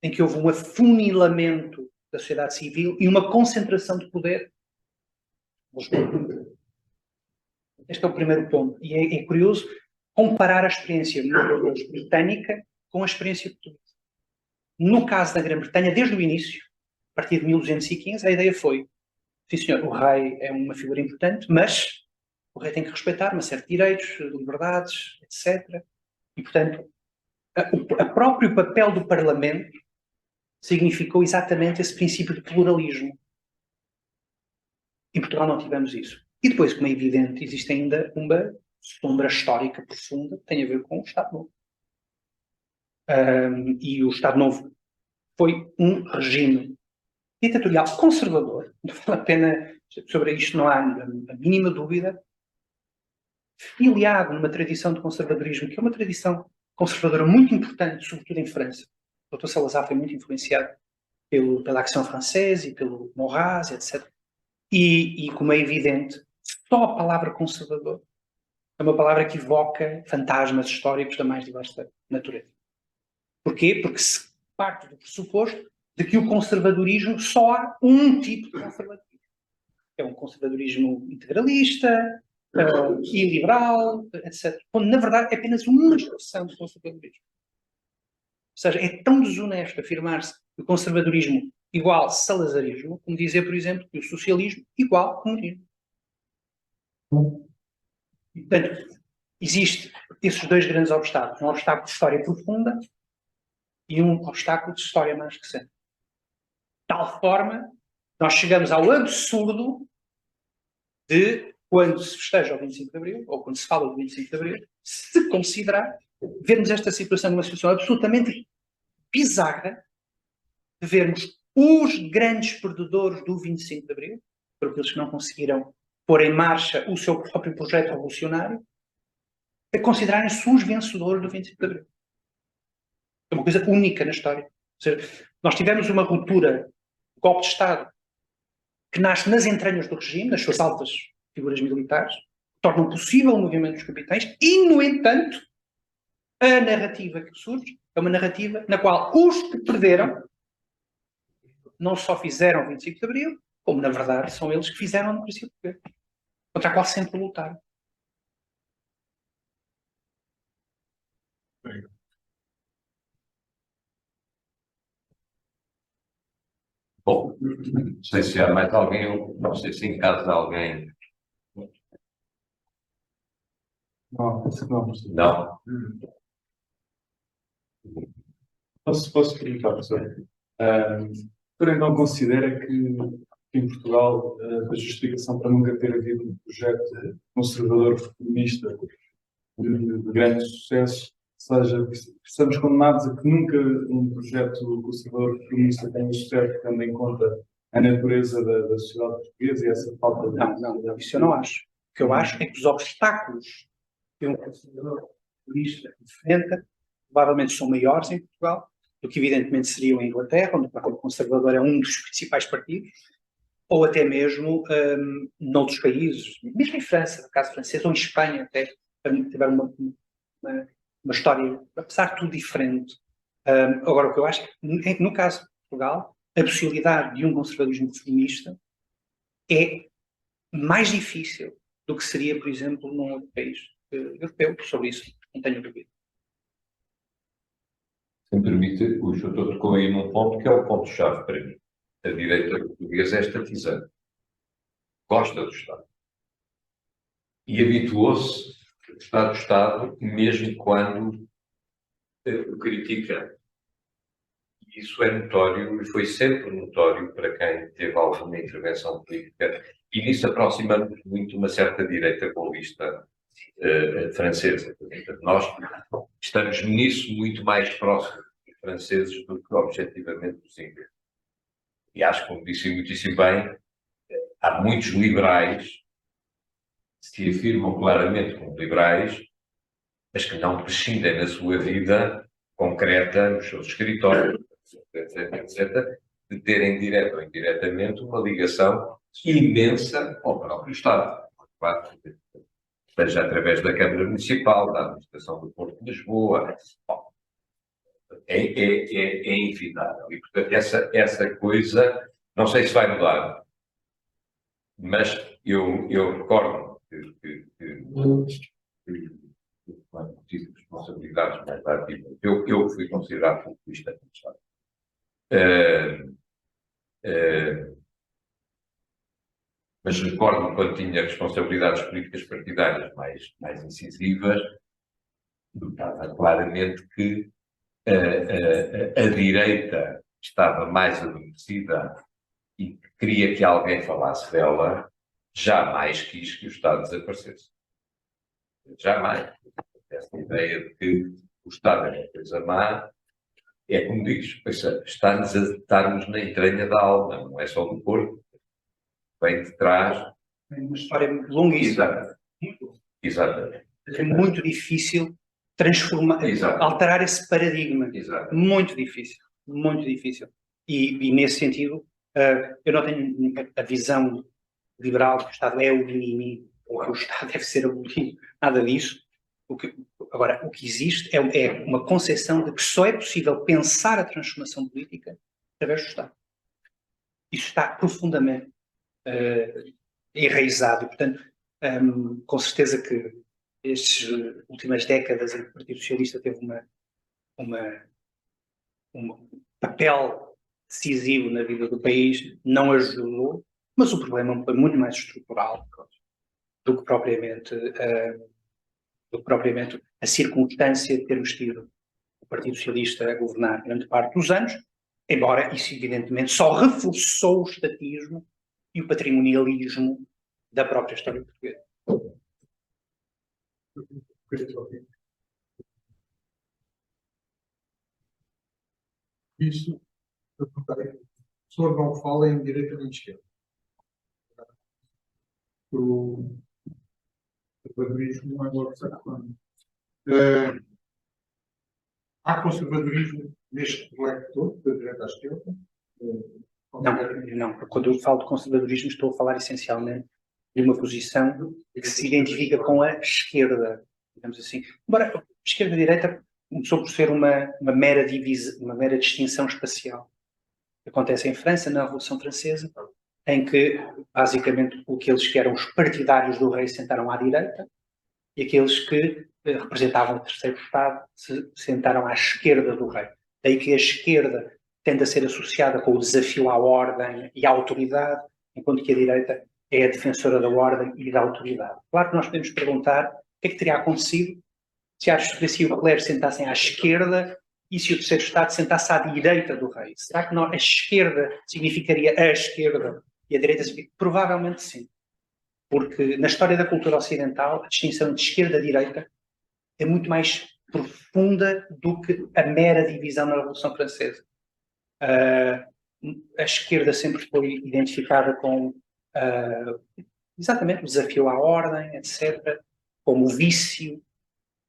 Em que houve um afunilamento da sociedade civil e uma concentração de poder. Este é o primeiro ponto. E é curioso comparar a experiência britânica com a experiência portuguesa. No caso da Grã-Bretanha, desde o início, a partir de 1215, a ideia foi, sim senhor, o rei é uma figura importante, mas o rei tem que respeitar uma série de direitos, liberdades, etc. E, portanto, o próprio papel do Parlamento significou exatamente esse princípio de pluralismo. Em Portugal não tivemos isso. E depois, como é evidente, existe ainda uma sombra histórica profunda que tem a ver com o Estado Novo. E o Estado Novo foi um regime ditatorial conservador, não vale a pena, sobre isto não há a mínima dúvida, filiado numa tradição de conservadorismo, que é uma tradição conservadora muito importante, sobretudo em França. O Dr. Salazar foi muito influenciado pela Action Française e pelo Maurras, etc. E, como é evidente, só a palavra conservador é uma palavra que evoca fantasmas históricos da mais diversa natureza. Porquê? Porque se parte do pressuposto de que o conservadorismo só há um tipo de conservadorismo. É um conservadorismo integralista, iliberal, etc. Quando, na verdade, é apenas uma expressão do conservadorismo. Ou seja, é tão desonesto afirmar-se que o conservadorismo igual salazarismo, como dizer, por exemplo, que o socialismo igual comunismo. E, portanto, existem esses dois grandes obstáculos. Um obstáculo de história profunda e um obstáculo de história mais recente. De tal forma, nós chegamos ao absurdo de, quando se festeja o 25 de Abril, ou quando se fala do 25 de Abril, se considerar, vermos esta situação numa situação absolutamente bizarra, de vermos os grandes perdedores do 25 de Abril, por aqueles que não conseguiram pôr em marcha o seu próprio projeto revolucionário, a considerarem-se os vencedores do 25 de Abril. É uma coisa única na história. Ou seja, nós tivemos uma ruptura, um golpe de Estado, que nasce nas entranhas do regime, nas suas altas figuras militares, tornam possível o movimento dos capitães e, no entanto, a narrativa que surge é uma narrativa na qual os que perderam não só fizeram o 25 de Abril, como, na verdade, são eles que fizeram a democracia portuguesa, contra a qual sempre lutaram. Bom, não sei se há mais alguém, não sei se em casa há alguém. Não, não. Não. Posso perguntar, professor? O senhor então considera que em Portugal a justificação para nunca ter havido um projeto conservador reformista de grande sucesso, ou seja, estamos condenados a que nunca um projeto conservador reformista tenha sucesso, tendo em conta a natureza da sociedade portuguesa e essa falta de... Não, isso eu não acho. O que eu acho é que os obstáculos que um conservador reformista enfrenta provavelmente são maiores em Portugal do que evidentemente seriam em Inglaterra, onde o Partido Conservador é um dos principais partidos, ou até mesmo noutros países, mesmo em França, no caso francês, ou em Espanha até, tiveram uma história, apesar de tudo, diferente. Agora, o que eu acho é que no caso de Portugal, a possibilidade de um conservadorismo reformista é mais difícil do que seria, por exemplo, num outro país europeu. Sobre isso não tenho dúvida. Se me permite, o João tocou aí num ponto que é o ponto-chave para mim. A direita portuguesa é estatizante. Gosta do Estado. E habituou-se a gostar do Estado mesmo quando o critica. E isso é notório e foi sempre notório para quem teve alguma intervenção política. E nisso aproximamos muito uma certa direita golpista francesa. Nós estamos nisso muito mais próximos dos franceses do que objetivamente dos ingleses. E acho, como disse muitíssimo bem, há muitos liberais que se afirmam claramente como liberais, mas que não prescindem na sua vida concreta, nos seus escritórios, etc., de terem direta ou indiretamente uma ligação imensa ao próprio Estado. Claro, seja através da Câmara Municipal, da Administração do Porto de Lisboa. Bom, é inevitável. E, portanto, essa coisa, não sei se vai mudar, mas eu recordo que quando tive responsabilidades mais ativas, eu fui considerado populista no Estado. Mas recordo-me quando tinha responsabilidades políticas partidárias mais incisivas, notava claramente que a direita estava mais adormecida e queria que alguém falasse dela, jamais quis que o Estado desaparecesse. Jamais. Essa ideia de que o Estado é uma coisa má, é como diz, está-nos a estar-nos na entranha da alma, não é só do corpo, vem de trás. É uma história longuíssima. Exatamente. É muito difícil transformar, alterar esse paradigma. Exatamente. Muito difícil, muito difícil. E nesse sentido, eu não tenho a visão liberal que o Estado é o inimigo, ou que o Estado deve ser abolido, nada disso. Agora, o que existe é uma concepção de que só é possível pensar a transformação política através do Estado. Isso está profundamente enraizado. E, portanto, com certeza que estas últimas décadas em que o Partido Socialista teve um papel decisivo na vida do país, não ajudou, mas o problema foi muito mais estrutural do que propriamente a circunstância de termos tido o Partido Socialista a governar grande parte dos anos, embora isso evidentemente só reforçou o estatismo e o patrimonialismo da própria história portuguesa. Isso, o senhor não fala em direita nem esquerda. O conservadorismo não é agora quando. Há conservadorismo neste leque todo, da direita à esquerda? Não. Quando eu falo de conservadorismo, estou a falar essencialmente de uma posição que se identifica com a esquerda, digamos assim. Embora a esquerda e a direita começou por ser uma mera distinção espacial. Acontece em França, na Revolução Francesa, em que, basicamente, aqueles que eram os partidários do rei sentaram à direita e aqueles que representavam o terceiro Estado se sentaram à esquerda do rei. Daí que a esquerda tende a ser associada com o desafio à ordem e à autoridade, enquanto que a direita é a defensora da ordem e da autoridade. Claro que nós podemos perguntar o que é que teria acontecido se a aristocracia e o clero sentassem à esquerda e se o terceiro Estado sentasse à direita do rei. Será que a esquerda significaria a esquerda e a direita cívica? Provavelmente sim. Porque na história da cultura ocidental, a distinção entre esquerda e direita é muito mais profunda do que a mera divisão na Revolução Francesa. A esquerda sempre foi identificada com exatamente o desafio à ordem, etc., como o vício,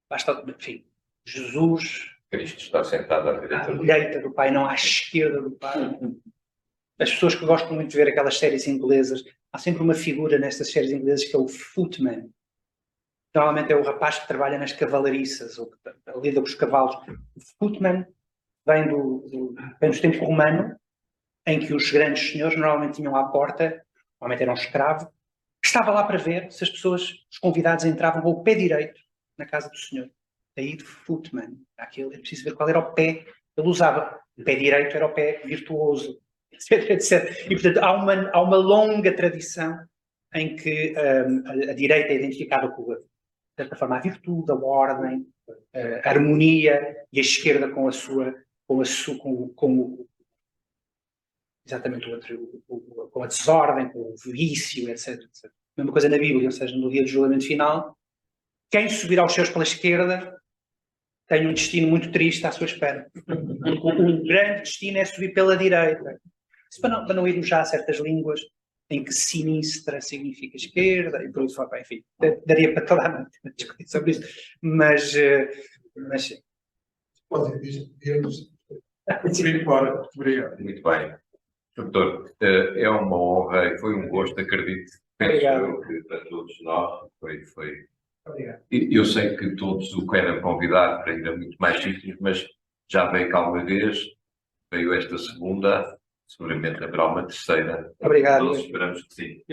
basta, enfim, Jesus, Cristo está sentado à à direita do direita do Pai, não à esquerda do Pai. As pessoas que gostam muito de ver aquelas séries inglesas, há sempre uma figura nestas séries inglesas que é o footman. Normalmente é o rapaz que trabalha nas cavalariças, ou que lida com os cavalos. O footman vem dos tempos romanos, em que os grandes senhores normalmente tinham à porta, normalmente era um escravo, que estava lá para ver se as pessoas, os convidados, entravam com o pé direito na casa do senhor. Daí de footman. Aquilo, é preciso ver qual era o pé que ele usava. O pé direito era o pé virtuoso, etc, etc. E, portanto, há uma longa tradição em que a direita é identificada com, de certa forma, a virtude, a ordem, a harmonia, e a esquerda com a sua, exatamente o outro, com a desordem, com o vício, etc, etc. A mesma coisa na Bíblia, ou seja, no dia do julgamento final, quem subir aos céus pela esquerda tem um destino muito triste à sua espera. O grande destino é subir pela direita. Isso para não irmos já a certas línguas em que sinistra significa esquerda, e por isso, enfim, daria para toda a noite discutir sobre isso, mas sim. Pode dizer, sim, fora. Obrigado. Muito bem. Doutor, é uma honra e foi um gosto, acredito. Penso eu que para todos nós foi. Obrigado. Eu sei que todos o querem convidar para ir a muito mais sítios, mas já veio cá uma vez, veio esta segunda, seguramente haverá uma terceira. Obrigado. Nós esperamos que sim.